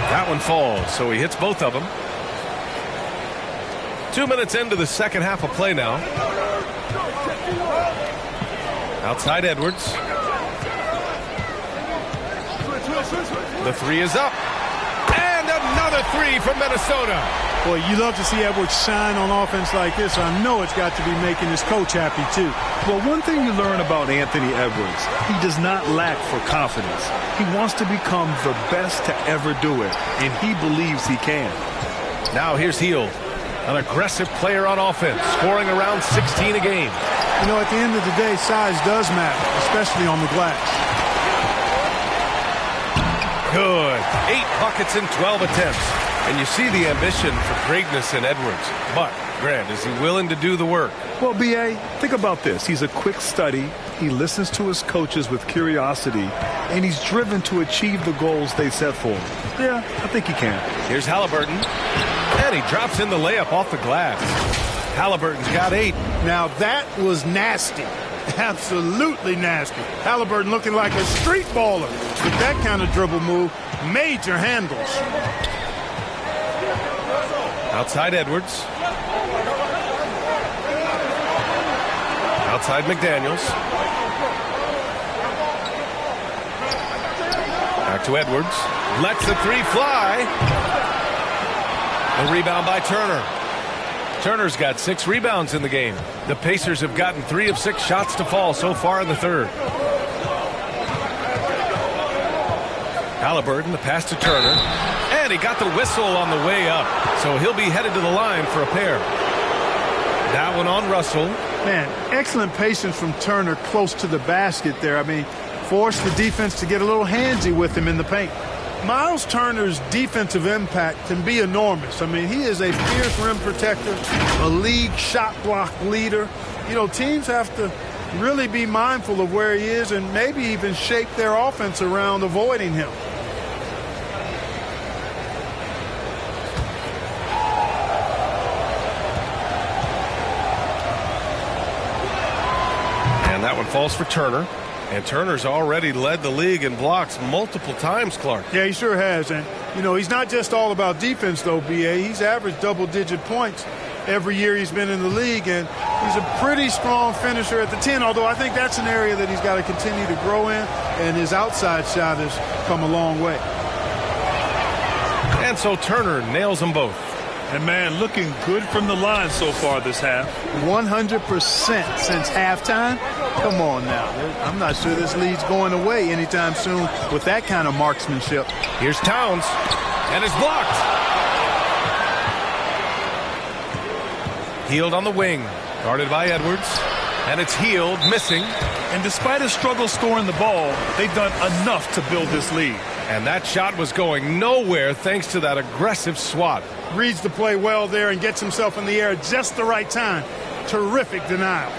That one falls, so he hits both of them. 2 minutes into the second half of play now. Outside Edwards. The 3 is up. And another 3 from Minnesota. Boy, you love to see Edwards shine on offense like this. I know it's got to be making his coach happy, too. Well, one thing you learn about Anthony Edwards, he does not lack for confidence. He wants to become the best to ever do it, and he believes he can. Now here's Hield, an aggressive player on offense, scoring around 16 a game. You know, at the end of the day, size does matter, especially on the glass. Good. 8 buckets in 12 attempts. And you see the ambition for greatness in Edwards. But, Grant, is he willing to do the work? Well, B.A., think about this. He's a quick study. He listens to his coaches with curiosity, and he's driven to achieve the goals they set for him. Yeah, I think he can. Here's Halliburton. And he drops in the layup off the glass. Halliburton's got 8. Now, that was nasty. Absolutely nasty. Halliburton looking like a street baller. With that kind of dribble move, major handles. Outside Edwards. Outside McDaniels. Back to Edwards. Lets the 3 fly. A rebound by Turner. Turner's got 6 rebounds in the game. The Pacers have gotten 3 of 6 shots to fall so far in the 3rd. Halliburton, the pass to Turner. And he got the whistle on the way up. So he'll be headed to the line for a pair. That one on Russell. Man, excellent patience from Turner close to the basket there. I mean, forced the defense to get a little handsy with him in the paint. Miles Turner's defensive impact can be enormous. I mean, he is a fierce rim protector, a league shot block leader. You know, teams have to really be mindful of where he is and maybe even shape their offense around avoiding him. And that one falls for Turner. And Turner's already led the league in blocks multiple times, Clark. Yeah, he sure has. And, you know, he's not just all about defense, though, B.A. He's averaged double-digit points every year he's been in the league, and he's a pretty strong finisher at the 10, although I think that's an area that he's got to continue to grow in, and his outside shot has come a long way. And so Turner nails them both. And, man, looking good from the line so far this half. 100% since halftime. Come on now. I'm not sure this lead's going away anytime soon with that kind of marksmanship. Here's Towns, and it's blocked. Hield on the wing, guarded by Edwards, and it's Hield missing. And despite his struggle scoring the ball, they've done enough to build this lead. And that shot was going nowhere thanks to that aggressive swat. Reads the play well there and gets himself in the air at just the right time. Terrific denial.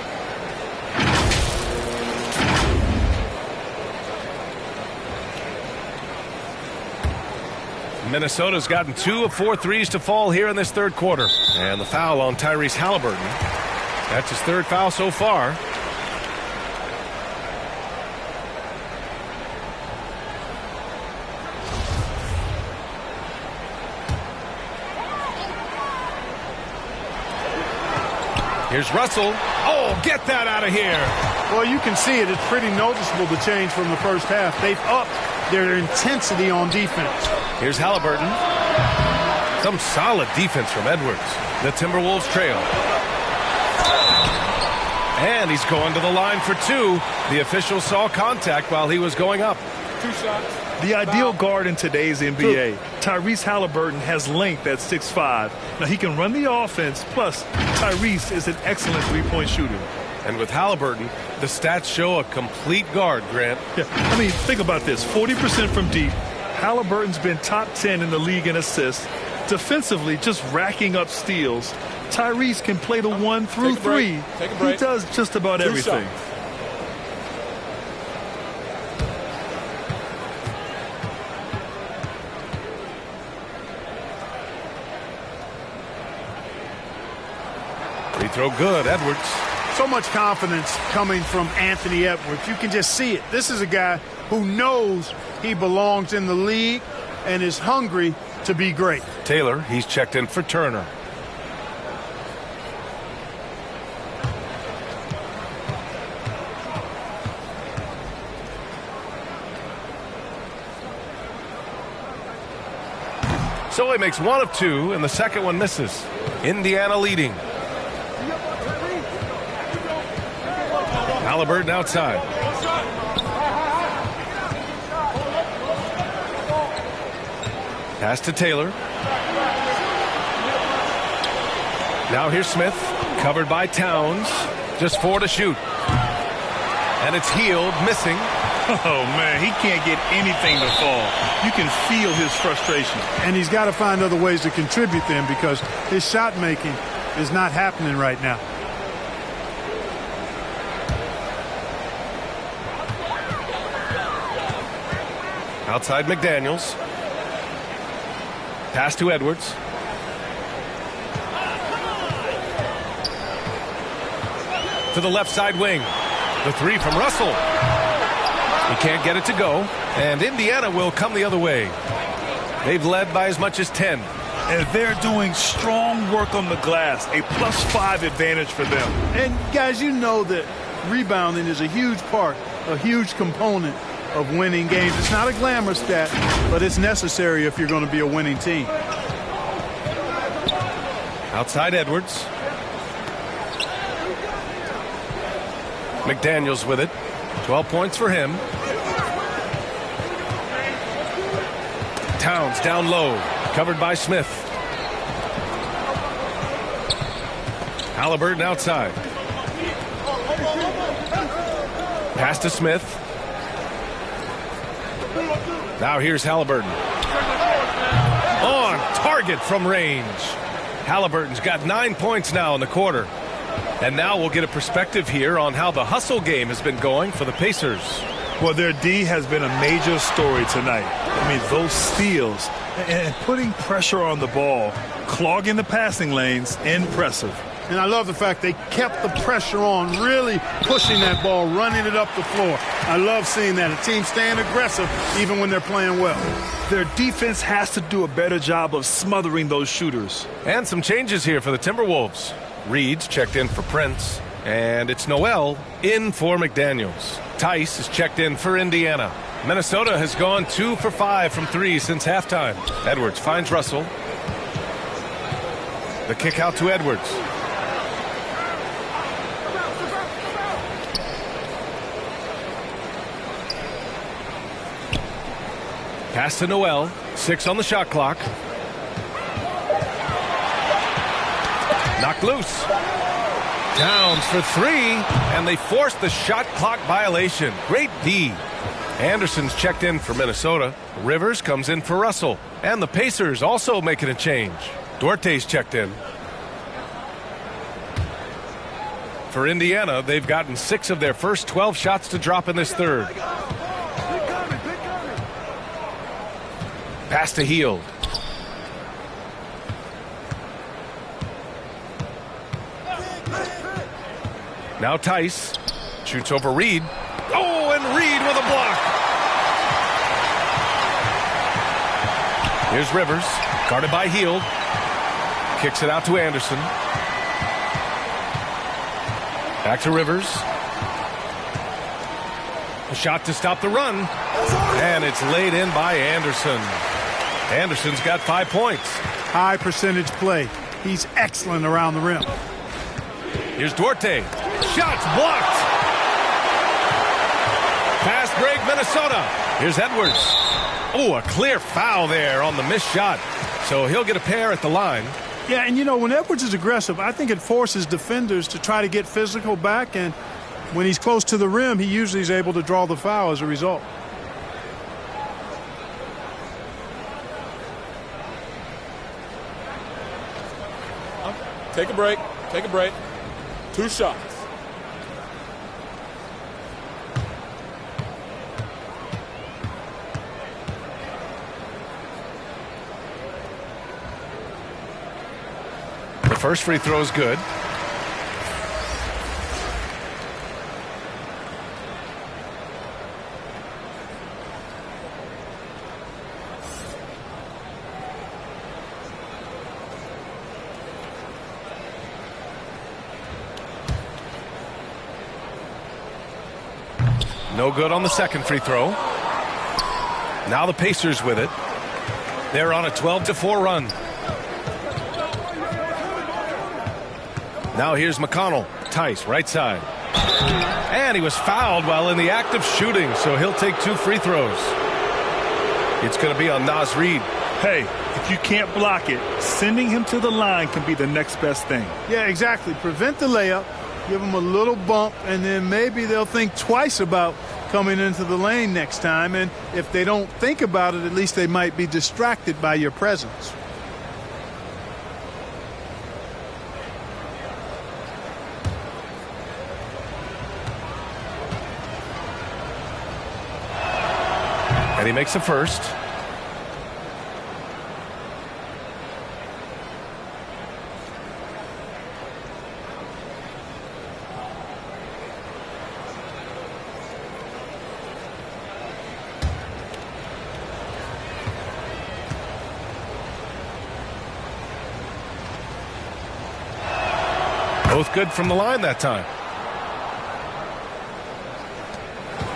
Minnesota's gotten 2 of 4 threes to fall here in this third quarter. And the foul on Tyrese Halliburton. That's his third foul so far. Here's Russell. Oh, get that out of here. Well, you can see it. It's pretty noticeable the change from the first half. They've upped their intensity on defense. Here's Halliburton. Some solid defense from Edwards. The Timberwolves trail. And he's going to the line for 2. The official saw contact while he was going up. 2 shots. The ideal guard in today's NBA, Tyrese Halliburton, has length at 6'5". Now, he can run the offense, plus Tyrese is an excellent three-point shooter. And with Halliburton, the stats show a complete guard, Grant. Yeah, I mean, think about this. 40% from deep. Halliburton's been top 10 in the league in assists. Defensively, just racking up steals. Tyrese can play the 1 through 3. He does just about everything. Free throw good, Edwards. So much confidence coming from Anthony Edwards. You can just see it. This is a guy who knows he belongs in the league and is hungry to be great. Taylor, he's checked in for Turner. So he makes 1 of 2, and the second one misses. Indiana leading. Halliburton outside. Pass to Taylor. Now here's Smith, covered by Towns. Just 4 to shoot. And it's Hield missing. Oh, man, he can't get anything to fall. You can feel his frustration. And he's got to find other ways to contribute then because his shot making is not happening right now. Outside McDaniels. Pass to Edwards. To the left side wing. The 3 from Russell. He can't get it to go. And Indiana will come the other way. They've led by as much as 10. And they're doing strong work on the glass. A +5 advantage for them. And, guys, you know that rebounding is a huge part, a huge component of winning games. It's not a glamour stat, but it's necessary if you're going to be a winning team. Outside Edwards. McDaniels with it. 12 points for him. Towns down low, covered by Smith. Halliburton outside. Pass to Smith. Now here's Halliburton. On target from range. Halliburton's got 9 points now in the quarter. And now we'll get a perspective here on how the hustle game has been going for the Pacers. Well, their D has been a major story tonight. I mean, those steals and putting pressure on the ball, clogging the passing lanes, impressive. And I love the fact they kept the pressure on, really pushing that ball, running it up the floor. I love seeing that. A team staying aggressive even when they're playing well. Their defense has to do a better job of smothering those shooters. And some changes here for the Timberwolves. Reed's checked in for Prince, and it's Noel in for McDaniels. Tice is checked in for Indiana. Minnesota has gone 2 for 5 from 3 since halftime. Edwards finds Russell. The kick out to Edwards. Pass to Noel. 6 on the shot clock. Knocked loose. Downs for 3, and they forced the shot clock violation. Great D. Anderson's checked in for Minnesota. Rivers comes in for Russell. And the Pacers also making a change. Duarte's checked in. For Indiana, they've gotten 6 of their first 12 shots to drop in this third. Pass to Hield. Now Tice shoots over Reed. Oh, and Reed with a block. Here's Rivers, guarded by Hield. Kicks it out to Anderson. Back to Rivers. A shot to stop the run. And it's laid in by Anderson. Anderson's got 5 points. High percentage play. He's excellent around the rim. Here's Duarte. Shots blocked. Pass break, Minnesota. Here's Edwards. Oh, a clear foul there on the missed shot. So he'll get a pair at the line. Yeah, and you know, when Edwards is aggressive, I think it forces defenders to try to get physical back, and when he's close to the rim, he usually is able to draw the foul as a result. Take a break. Take a break. 2 shots. The first free throw is good. No good on the second free throw. Now the Pacers with it. They're on a 12-4 run. Now here's McConnell. Tice, right side. And he was fouled while in the act of shooting, so he'll take 2 free throws. It's going to be on Naz Reid. Hey, if you can't block it, sending him to the line can be the next best thing. Yeah, exactly. Prevent the layup, give him a little bump, and then maybe they'll think twice about coming into the lane next time. And if they don't think about it, at least they might be distracted by your presence. And he makes the first. Both good from the line that time.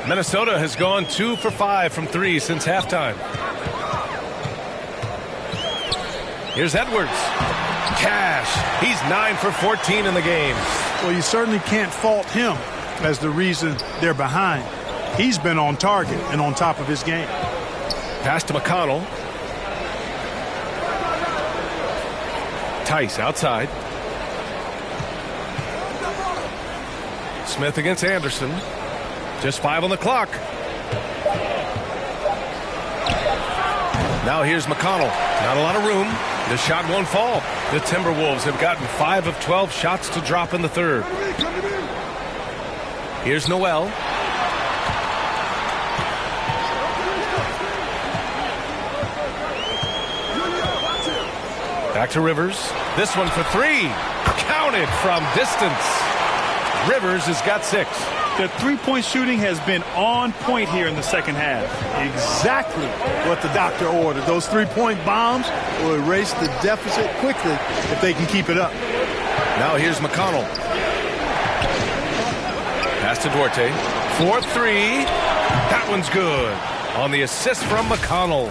Minnesota has gone 2 for 5 from 3 since halftime. Here's Edwards. Cash. He's 9 for 14 in the game. Well, you certainly can't fault him as the reason they're behind. He's been on target and on top of his game. Pass to McConnell. Tice outside. Smith against Anderson. Just 5 on the clock. Now here's McConnell. Not a lot of room. The shot won't fall. The Timberwolves have gotten 5 of 12 shots to drop in the third. Here's Noel. Back to Rivers. This one for 3. Counted from distance. Rivers has got 6. The three-point shooting has been on point here in the second half. Exactly what the doctor ordered. Those three-point bombs will erase the deficit quickly if they can keep it up. Now here's McConnell. Pass to Duarte. 4-3. That one's good. On the assist from McConnell.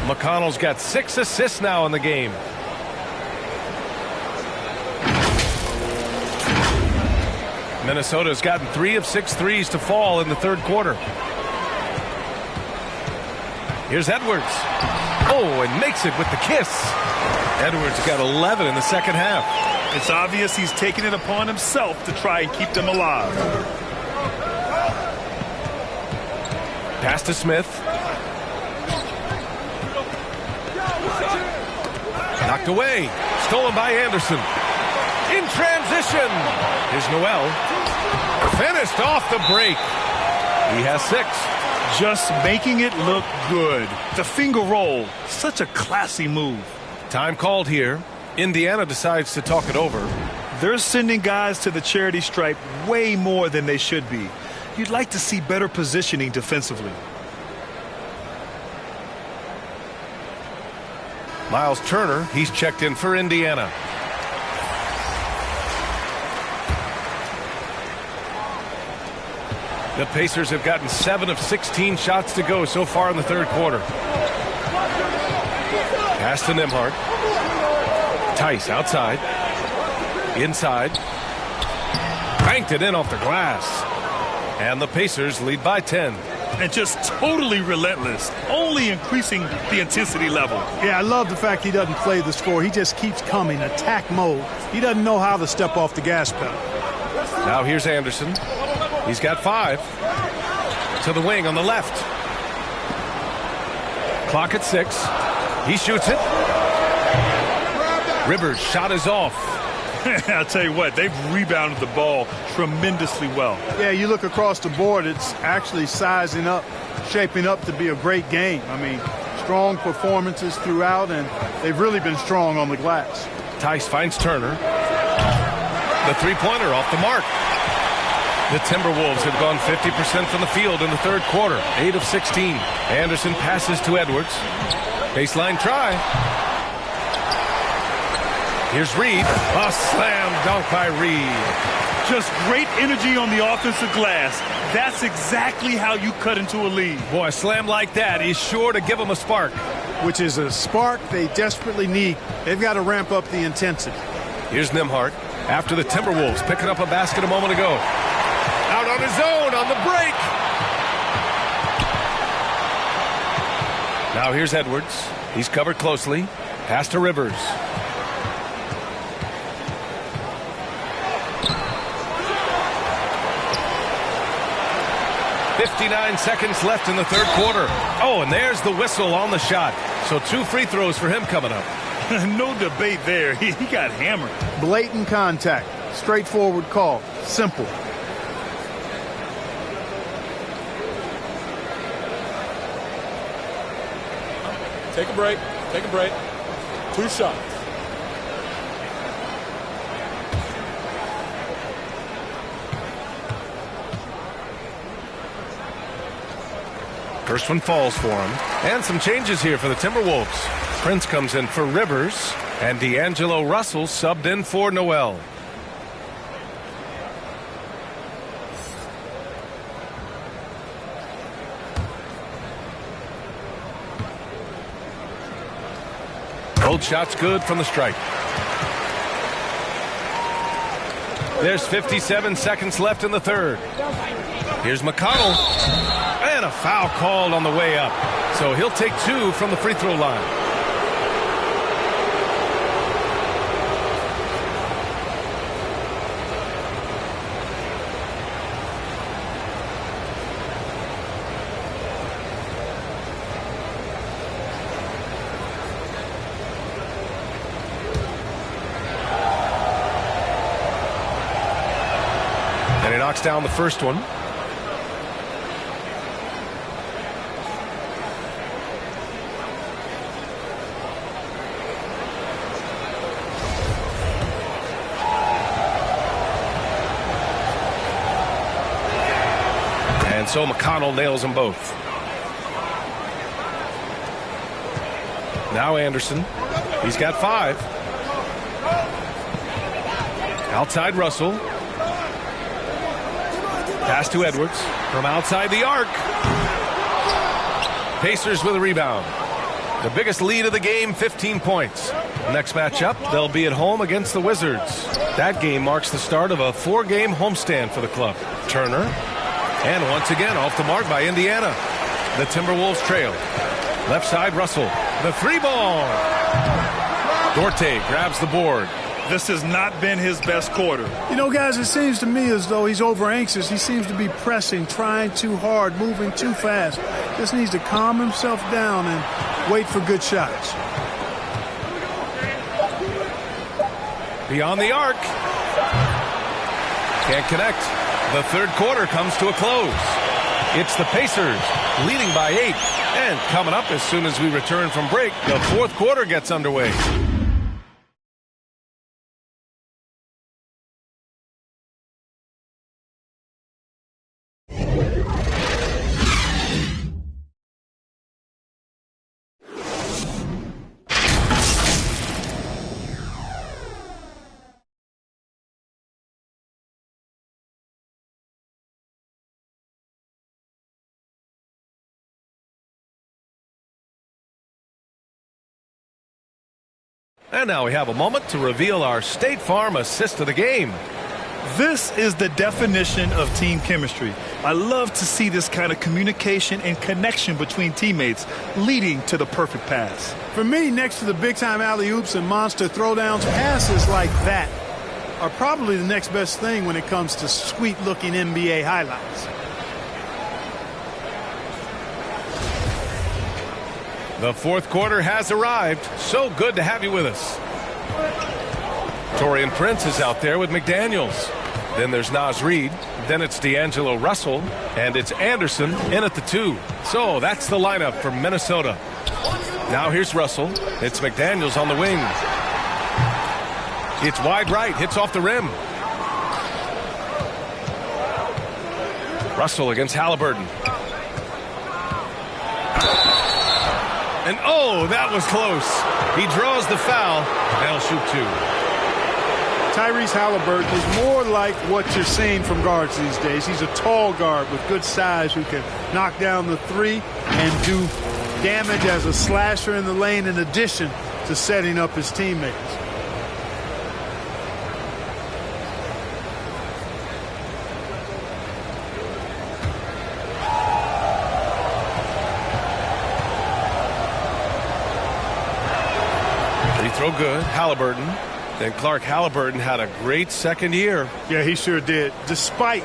McConnell's got 6 assists now in the game. Minnesota's gotten 3 of 6 threes to fall in the third quarter. Here's Edwards. Oh, and makes it with the kiss. Edwards got 11 in the second half. It's obvious he's taking it upon himself to try and keep them alive. Pass to Smith. Knocked away. Stolen by Anderson. In transition. Here's Noel. Finished off the break. He has 6. Just making it look good. The finger roll. Such a classy move. Time called here. Indiana decides to talk it over. They're sending guys to the charity stripe way more than they should be. You'd like to see better positioning defensively. Miles Turner, he's checked in for Indiana. The Pacers have gotten 7 of 16 shots to go so far in the third quarter. Pass to Nembhard. Tice outside. Inside. Banked it in off the glass. And the Pacers lead by 10. And just totally relentless, only increasing the intensity level. Yeah, I love the fact he doesn't play the score. He just keeps coming, attack mode. He doesn't know how to step off the gas pedal. Now here's Anderson. He's got 5. To the wing on the left. Clock at 6. He shoots it. Rivers' shot is off. I'll tell you what, they've rebounded the ball tremendously well. Yeah, you look across the board, it's actually sizing up, shaping up to be a great game. I mean, strong performances throughout, and they've really been strong on the glass. Tice finds Turner. The three-pointer off the mark. The Timberwolves have gone 50% from the field in the third quarter, 8 of 16. Anderson passes to Edwards. Baseline try. Here's Reed. A slam dunk by Reed. Just great energy on the offensive glass. That's exactly how you cut into a lead. Boy, a slam like that is sure to give them a spark. Which is a spark they desperately need. They've got to ramp up the intensity. Here's Nembhard after the Timberwolves picking up a basket a moment ago. Out on his own on the break. Now here's Edwards. He's covered closely. Pass to Rivers. .59 seconds left in the third quarter. Oh, and there's the whistle on the shot. So 2 free throws for him coming up. No debate there. He got hammered. Blatant contact. Straightforward call. Simple. Take a break. Take a break. 2 shots. First one falls for him. And some changes here for the Timberwolves. Prince comes in for Rivers, and D'Angelo Russell subbed in for Noel. Both shots good from the stripe. There's 57 seconds left in the third. Here's McConnell. And a foul called on the way up. So he'll take 2 from the free throw line. knocks down the first one. And so McConnell nails them both. Now Anderson. He's got 5. Outside Russell. Pass to Edwards from outside the arc. Pacers with a rebound. The biggest lead of the game, 15 points. Next matchup, they'll be at home against the Wizards. That game marks the start of a 4-game homestand for the club. Turner, and once again off the mark by Indiana. The Timberwolves trail. Left side, Russell. The 3-ball. Dorte grabs the board. This has not been his best quarter. You know, guys, it seems to me as though he's over anxious. He seems to be pressing, trying too hard, moving too fast. Just needs to calm himself down and wait for good shots. Beyond the arc. Can't connect. The third quarter comes to a close. It's the Pacers leading by 8. And coming up as soon as we return from break, the fourth quarter gets underway. And now we have a moment to reveal our State Farm assist of the game. This is the definition of team chemistry. I love to see this kind of communication and connection between teammates leading to the perfect pass. For me, next to the big-time alley-oops and monster throwdowns, passes like that are probably the next best thing when it comes to sweet-looking NBA highlights. The fourth quarter has arrived. So good to have you with us. Taurean Prince is out there with McDaniels. Then there's Naz Reid. Then it's D'Angelo Russell. And it's Anderson in at the 2. So that's the lineup for Minnesota. Now here's Russell. It's McDaniels on the wing. It's wide right. Hits off the rim. Russell against Halliburton. And oh, that was close. He draws the foul. They'll shoot 2. Tyrese Halliburton is more like what you're seeing from guards these days. He's a tall guard with good size who can knock down the 3 and do damage as a slasher in the lane in addition to setting up his teammates. Throw good. Halliburton. Then Clark Halliburton had a great second year. Yeah, he sure did. Despite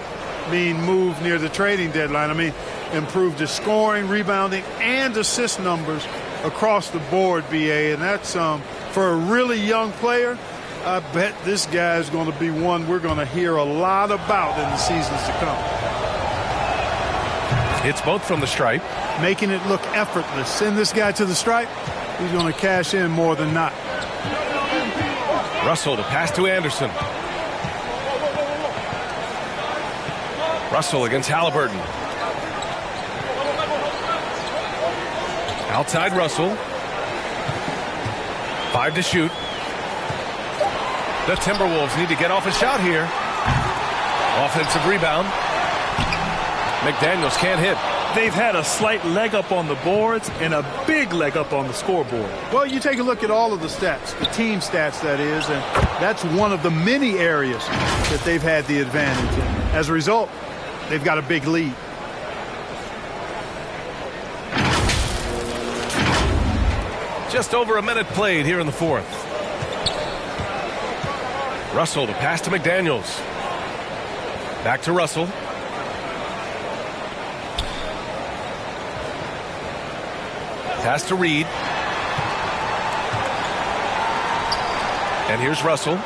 being moved near the trading deadline. I mean, improved his scoring, rebounding, and assist numbers across the board, BA. And that's for a really young player, I bet this guy is going to be one we're going to hear a lot about in the seasons to come. It's both from the stripe. Making it look effortless. Send this guy to the stripe, he's going to cash in more than not. Russell to pass to Anderson. Russell against Halliburton. Outside Russell. 5 to shoot. The Timberwolves need to get off a shot here. Offensive rebound. McDaniels can't hit. They've had a slight leg up on the boards and a big leg up on the scoreboard. Well, you take a look at all of the stats, the team stats, that is, and that's one of the many areas that they've had the advantage in. As a result, they've got a big lead. Just over a minute played here in the fourth. Russell to pass to McDaniels. Back to Russell. Pass to Reid. And here's Russell.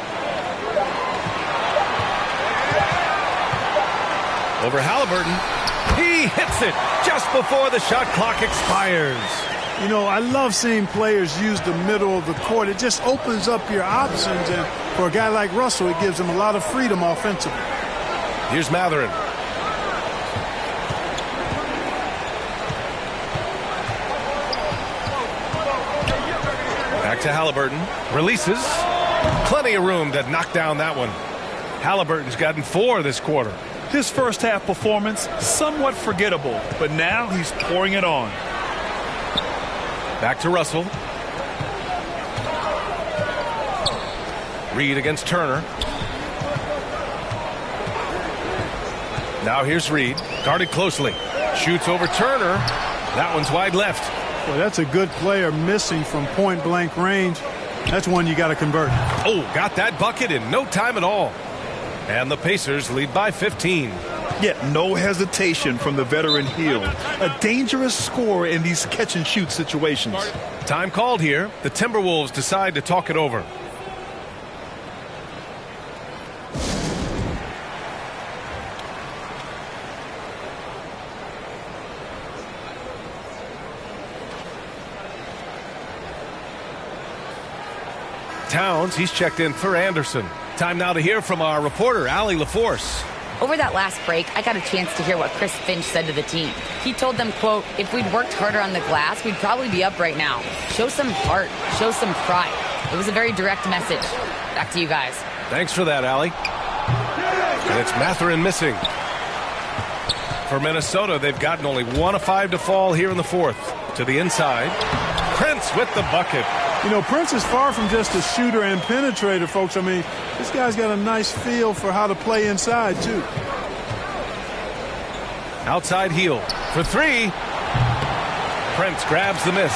Over Halliburton. He hits it just before the shot clock expires. You know, I love seeing players use the middle of the court. It just opens up your options, and for a guy like Russell, it gives him a lot of freedom offensively. Here's Matherin. Back to Halliburton. Releases. Plenty of room to knock down that one. Halliburton's gotten 4 this quarter. His first half performance, somewhat forgettable, but now he's pouring it on. Back to Russell. Reed against Turner. Now here's Reed. Guarded closely. Shoots over Turner. That one's wide left. Well, that's a good player missing from point-blank range. That's one you got to convert. Oh, got that bucket in no time at all. And the Pacers lead by 15. Yet no hesitation from the veteran Hield. A dangerous scorer in these catch-and-shoot situations. Time called here. The Timberwolves decide to talk it over. Towns, he's checked in for Anderson. Time now to hear from our reporter, Allie LaForce. Over that last break, I got a chance to hear what Chris Finch said to the team. He told them, quote, if we'd worked harder on the glass, we'd probably be up right now. Show some heart. Show some pride. It was a very direct message. Back to you guys. Thanks for that, Allie. And it's Matherin missing. For Minnesota, they've gotten only 1 of 5 to fall here in the 4th. To the inside. Prince with the bucket. You know, Prince is far from just a shooter and penetrator, folks. I mean, this guy's got a nice feel for how to play inside, too. Outside Hield for 3. Prince grabs the miss.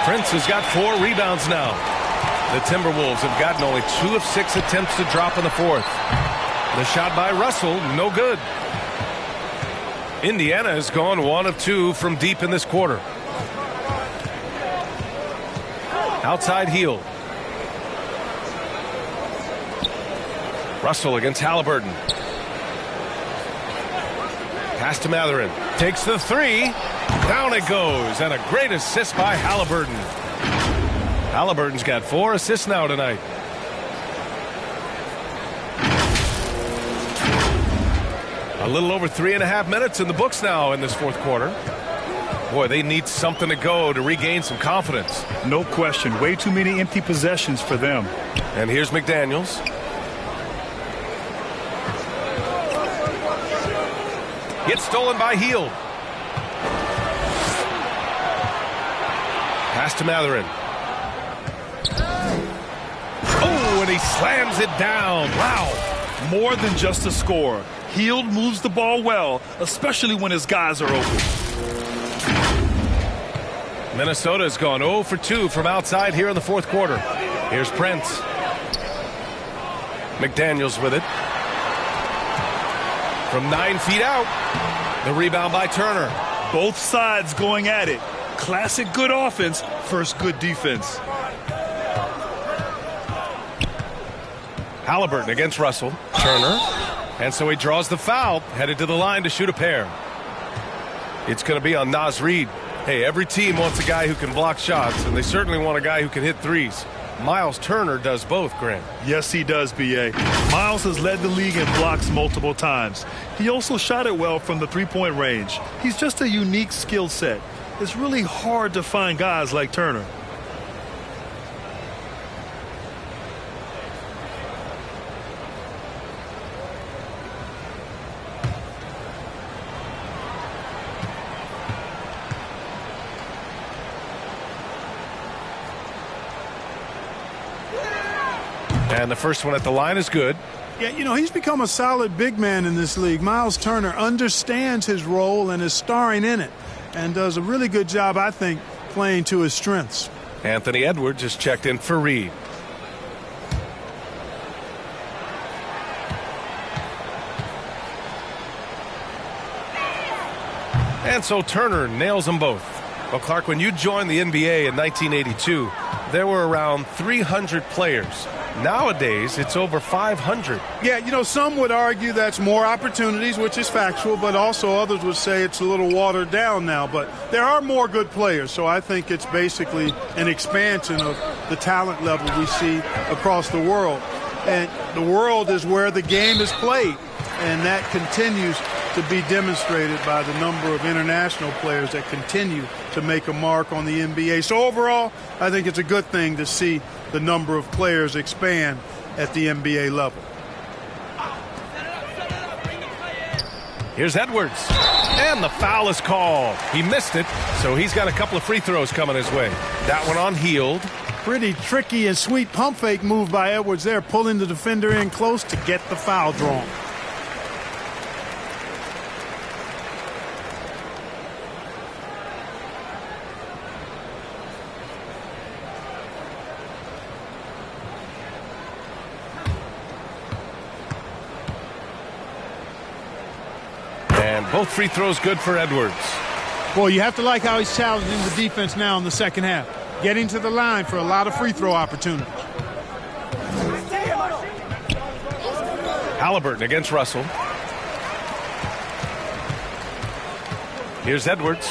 Prince has got 4 rebounds now. The Timberwolves have gotten only 2 of 6 attempts to drop in the 4th. The shot by Russell, no good. Indiana has gone 1 of 2 from deep in this quarter. Outside Hield. Russell against Halliburton. Pass to Matherin. Takes the 3. Down it goes. And a great assist by Halliburton. Halliburton's got 4 assists now tonight. A little over 3.5 minutes in the books now in this 4th quarter. Boy, they need something to go to regain some confidence. No question. Way too many empty possessions for them. And here's McDaniels. Gets stolen by Hield. Pass to Matherin. Oh, and he slams it down. Wow. More than just a score. Hield moves the ball well, especially when his guys are open. Minnesota's gone 0 for 2 from outside here in the 4th quarter. Here's Prince. McDaniels with it. From 9 feet out. The rebound by Turner. Both sides going at it. Classic good offense, first good defense. Halliburton against Russell. Turner. And so he draws the foul, headed to the line to shoot a pair. It's going to be on Naz Reid. Hey, every team wants a guy who can block shots, and they certainly want a guy who can hit threes. Miles Turner does both, Grant. Yes, he does, B.A. Miles has led the league in blocks multiple times. He also shot it well from the three-point range. He's just a unique skill set. It's really hard to find guys like Turner. And the first one at the line is good. Yeah, you know, he's become a solid big man in this league. Miles Turner understands his role and is starring in it and does a really good job, I think, playing to his strengths. Anthony Edwards has checked in for Reed. And so Turner nails them both. Well, Clark, when you joined the NBA in 1982, there were around 300 players. Nowadays, it's over 500. Yeah, you know, some would argue that's more opportunities, which is factual, but also others would say it's a little watered down now. But there are more good players, so I think it's basically an expansion of the talent level we see across the world. And the world is where the game is played, and that continues to be demonstrated by the number of international players that continue to make a mark on the NBA. So overall, I think it's a good thing to see the number of players expand at the NBA level. Here's Edwards, and the foul is called. He missed it, so he's got a couple of free throws coming his way. That one on Hield. Pretty tricky and sweet pump fake move by Edwards there, pulling the defender in close to get the foul drawn. And both free throws good for Edwards. Boy, you have to like how he's challenging the defense now in the second half. Getting to the line for a lot of free throw opportunities. Halliburton against Russell. Here's Edwards.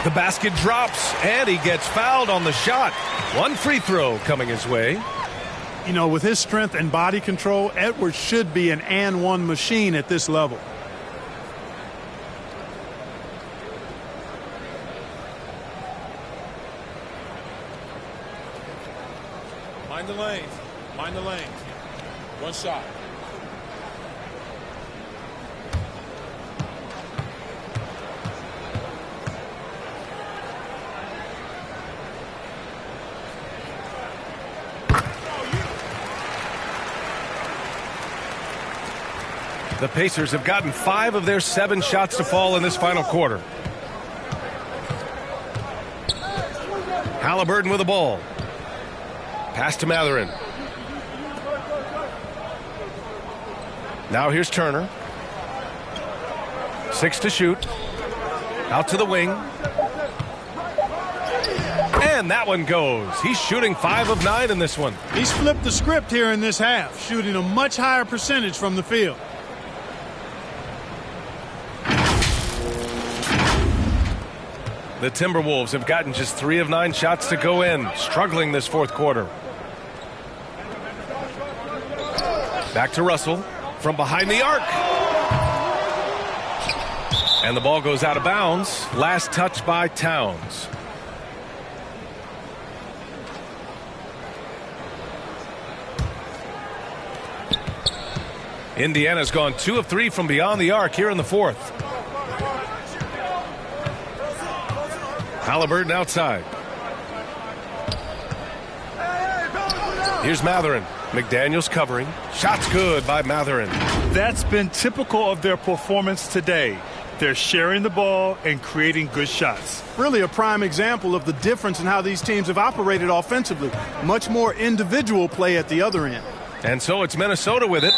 The basket drops, and he gets fouled on the shot. One free throw coming his way. You know, with his strength and body control, Edwards should be an and-one machine at this level. Mind the lane. Mind the lane. One shot. The Pacers have gotten 5 of their 7 shots to fall in this final quarter. Halliburton with the ball. Pass to Mathurin. Now here's Turner. 6 to shoot. Out to the wing. And that one goes. He's shooting 5 of 9 in this one. He's flipped the script here in this half, shooting a much higher percentage from the field. The Timberwolves have gotten just 3 of 9 shots to go in, struggling this fourth quarter. Back to Russell from behind the arc. And the ball goes out of bounds. Last touch by Towns. Indiana's gone 2 of 3 from beyond the arc here in the fourth. Halliburton outside. Here's Mathurin. McDaniels covering. Shots good by Mathurin. That's been typical of their performance today. They're sharing the ball and creating good shots. Really a prime example of the difference in how these teams have operated offensively. Much more individual play at the other end. And so it's Minnesota with it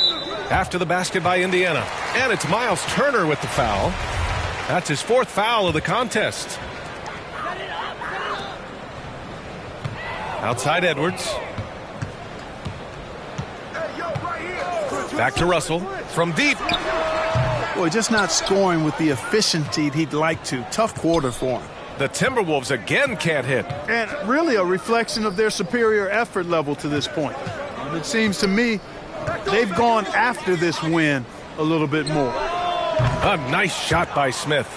after the basket by Indiana. And it's Miles Turner with the foul. That's his 4th foul of the contest. Outside Edwards. Back to Russell from deep. Boy, just not scoring with the efficiency he'd like to. Tough quarter for him. The Timberwolves again can't hit. And really a reflection of their superior effort level to this point. And it seems to me they've gone after this win a little bit more. A nice shot by Smith.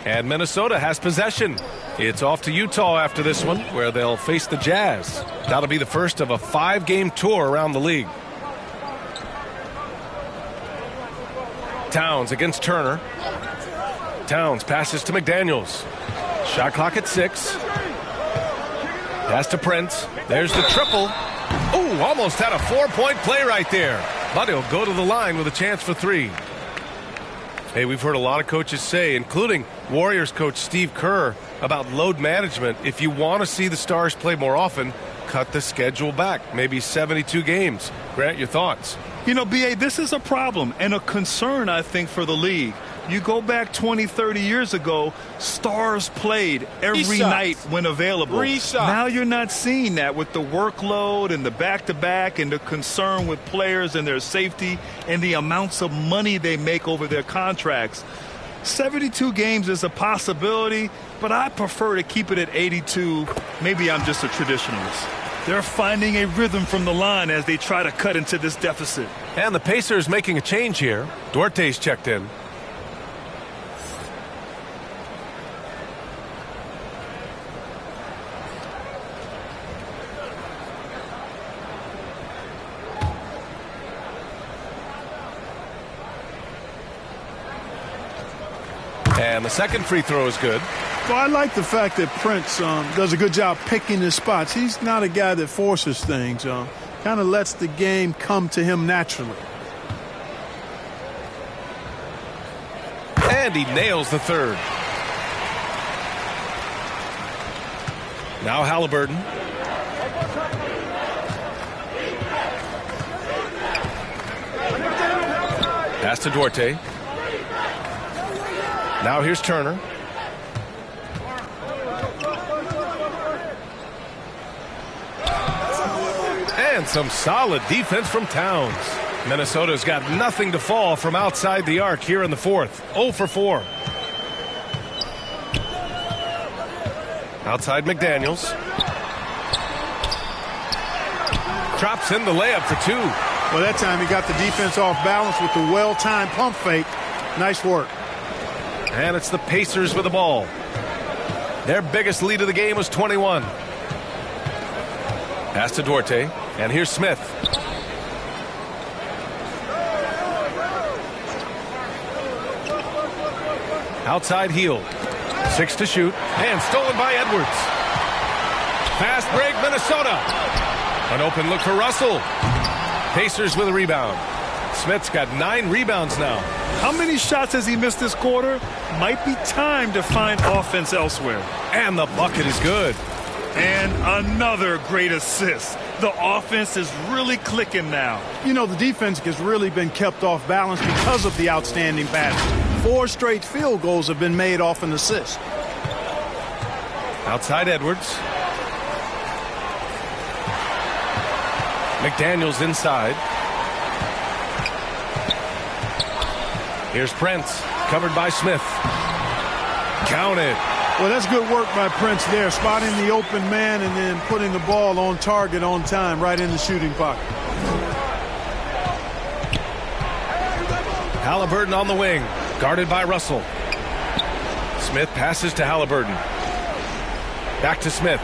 And Minnesota has possession. It's off to Utah after this one, where they'll face the Jazz. That'll be the first of a 5-game tour around the league. Towns against Turner. Towns passes to McDaniels. Shot clock at 6. Pass to Prince. There's the triple. Oh, almost had a 4-point play right there. But he'll go to the line with a chance for 3. Hey, we've heard a lot of coaches say, including Warriors coach Steve Kerr, about load management. If you want to see the Stars play more often, cut the schedule back, maybe 72 games. Grant, your thoughts? You know, B.A., this is a problem and a concern, I think, for the league. You go back 20, 30 years ago, stars played every night when available. Now you're not seeing that with the workload and the back-to-back and the concern with players and their safety and the amounts of money they make over their contracts. 72 games is a possibility, but I prefer to keep it at 82. Maybe I'm just a traditionalist. They're finding a rhythm from the line as they try to cut into this deficit. And the Pacers making a change here. Duarte's checked in. And the second free throw is good. Well, I like the fact that Prince does a good job picking his spots. He's not a guy that forces things. Kind of lets the game come to him naturally. And he nails the third. Now Halliburton. Pass to Duarte. Now here's Turner. And some solid defense from Towns. Minnesota's got nothing to fall from outside the arc here in the fourth. 0 for 4. Outside McDaniels. Drops in the layup for 2. Well, that time he got the defense off balance with the well-timed pump fake. Nice work. And it's the Pacers with the ball. Their biggest lead of the game was 21. Pass to Duarte. And here's Smith. Outside Hield. 6 to shoot. And stolen by Edwards. Fast break, Minnesota. An open look for Russell. Pacers with a rebound. Smith's got 9 rebounds now. How many shots has he missed this quarter? Might be time to find offense elsewhere. And the bucket is good. And another great assist. The offense is really clicking now. You know, the defense has really been kept off balance because of the outstanding pass. 4 straight field goals have been made off an assist. Outside Edwards. McDaniels inside. Here's Prince, covered by Smith. Counted. Well, that's good work by Prince there, spotting the open man and then putting the ball on target on time right in the shooting pocket. Halliburton on the wing, guarded by Russell. Smith passes to Halliburton. Back to Smith.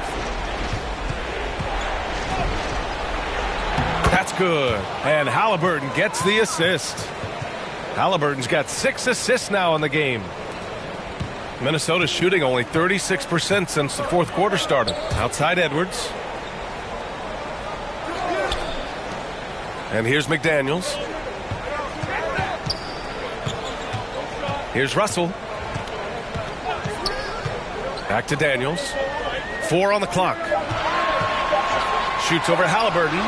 That's good. And Halliburton gets the assist. Halliburton's got 6 assists now in the game. Minnesota's shooting only 36% since the fourth quarter started. Outside Edwards. And here's McDaniels. Here's Russell. Back to Daniels. 4 on the clock. Shoots over Halliburton.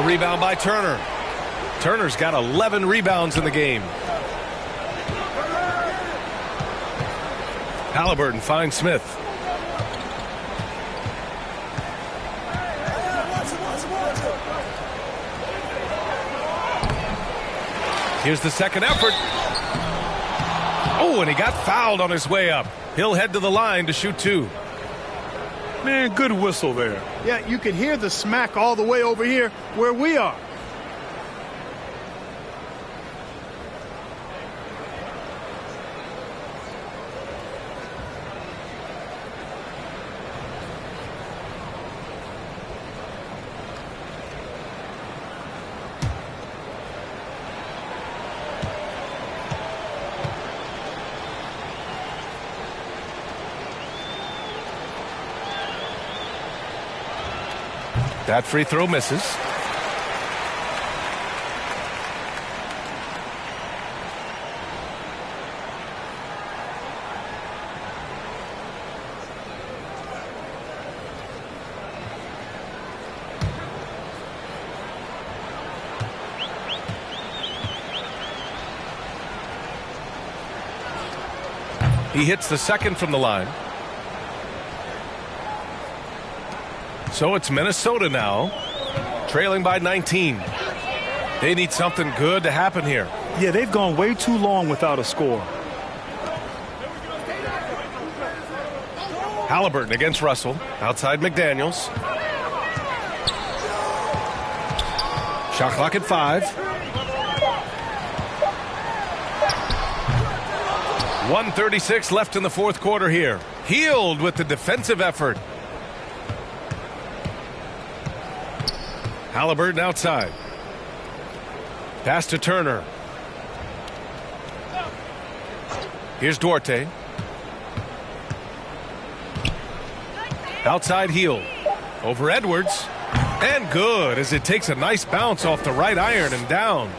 The rebound by Turner. Turner's got 11 rebounds in the game. Halliburton finds Smith. Here's the second effort. Oh, and he got fouled on his way up. He'll head to the line to shoot 2. Man, good whistle there. Yeah, you can hear the smack all the way over here where we are. That free throw misses. He hits the second from the line. So it's Minnesota now, trailing by 19. They need something good to happen here. Yeah, they've gone way too long without a score. Halliburton against Russell. Outside McDaniels. Shot clock at 5. 1:36 left in the fourth quarter here. Hield with the defensive effort. Halliburton outside. Pass to Turner. Here's Duarte. Outside Hield. Over Edwards. And good as it takes a nice bounce off the right iron and down.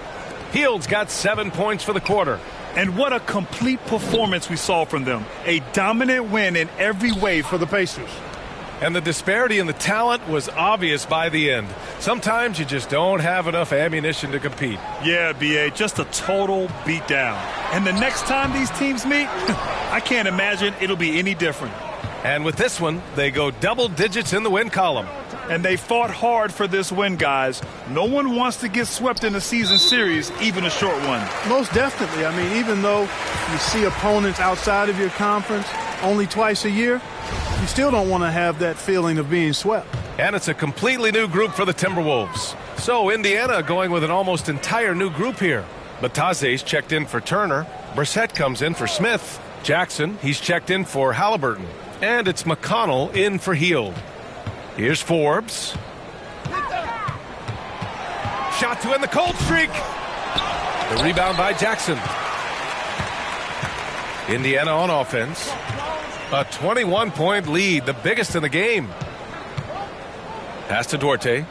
Hield's got 7 points for the quarter. And what a complete performance we saw from them. A dominant win in every way for the Pacers. And the disparity in the talent was obvious by the end. Sometimes you just don't have enough ammunition to compete. Yeah, B.A., just a total beatdown. And the next time these teams meet, I can't imagine it'll be any different. And with this one, they go double digits in the win column. And they fought hard for this win, guys. No one wants to get swept in a season series, even a short one. Most definitely. I mean, even though you see opponents outside of your conference only twice a year, you still don't want to have that feeling of being swept. And it's a completely new group for the Timberwolves. So Indiana going with an almost entire new group here. Bataze's checked in for Turner. Brissett comes in for Smith. Jackson, he's checked in for Halliburton. And it's McConnell in for Hield. Here's Forbes. Shot to end the cold streak. The rebound by Jackson. Indiana on offense. A 21-point lead, the biggest in the game. Pass to Duarte.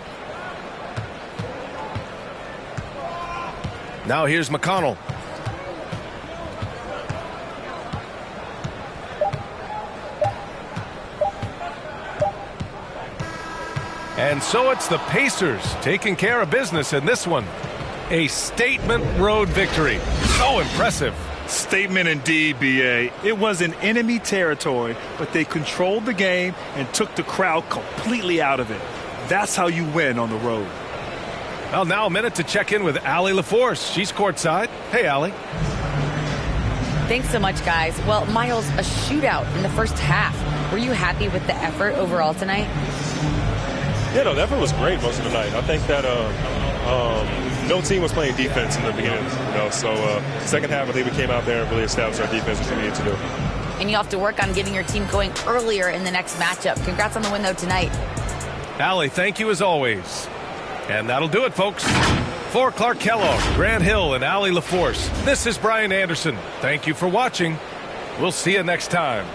Now here's McConnell. And so it's the Pacers taking care of business in this one. A statement road victory. So impressive. Statement indeed, B.A. It was in enemy territory, but they controlled the game and took the crowd completely out of it. That's how you win on the road. Well, now a minute to check in with Allie LaForce. She's courtside. Hey, Allie. Thanks so much, guys. Well, Miles, a shootout in the first half. Were you happy with the effort overall tonight? Yeah, no, the effort was great most of the night. I think that no team was playing defense in the beginning. So second half, I think we came out there and really established our defense, which we needed to do. And you have to work on getting your team going earlier in the next matchup. Congrats on the win, though, tonight. Allie, thank you as always. And that'll do it, folks. For Clark Kellogg, Grant Hill, and Allie LaForce, this is Brian Anderson. Thank you for watching. We'll see you next time.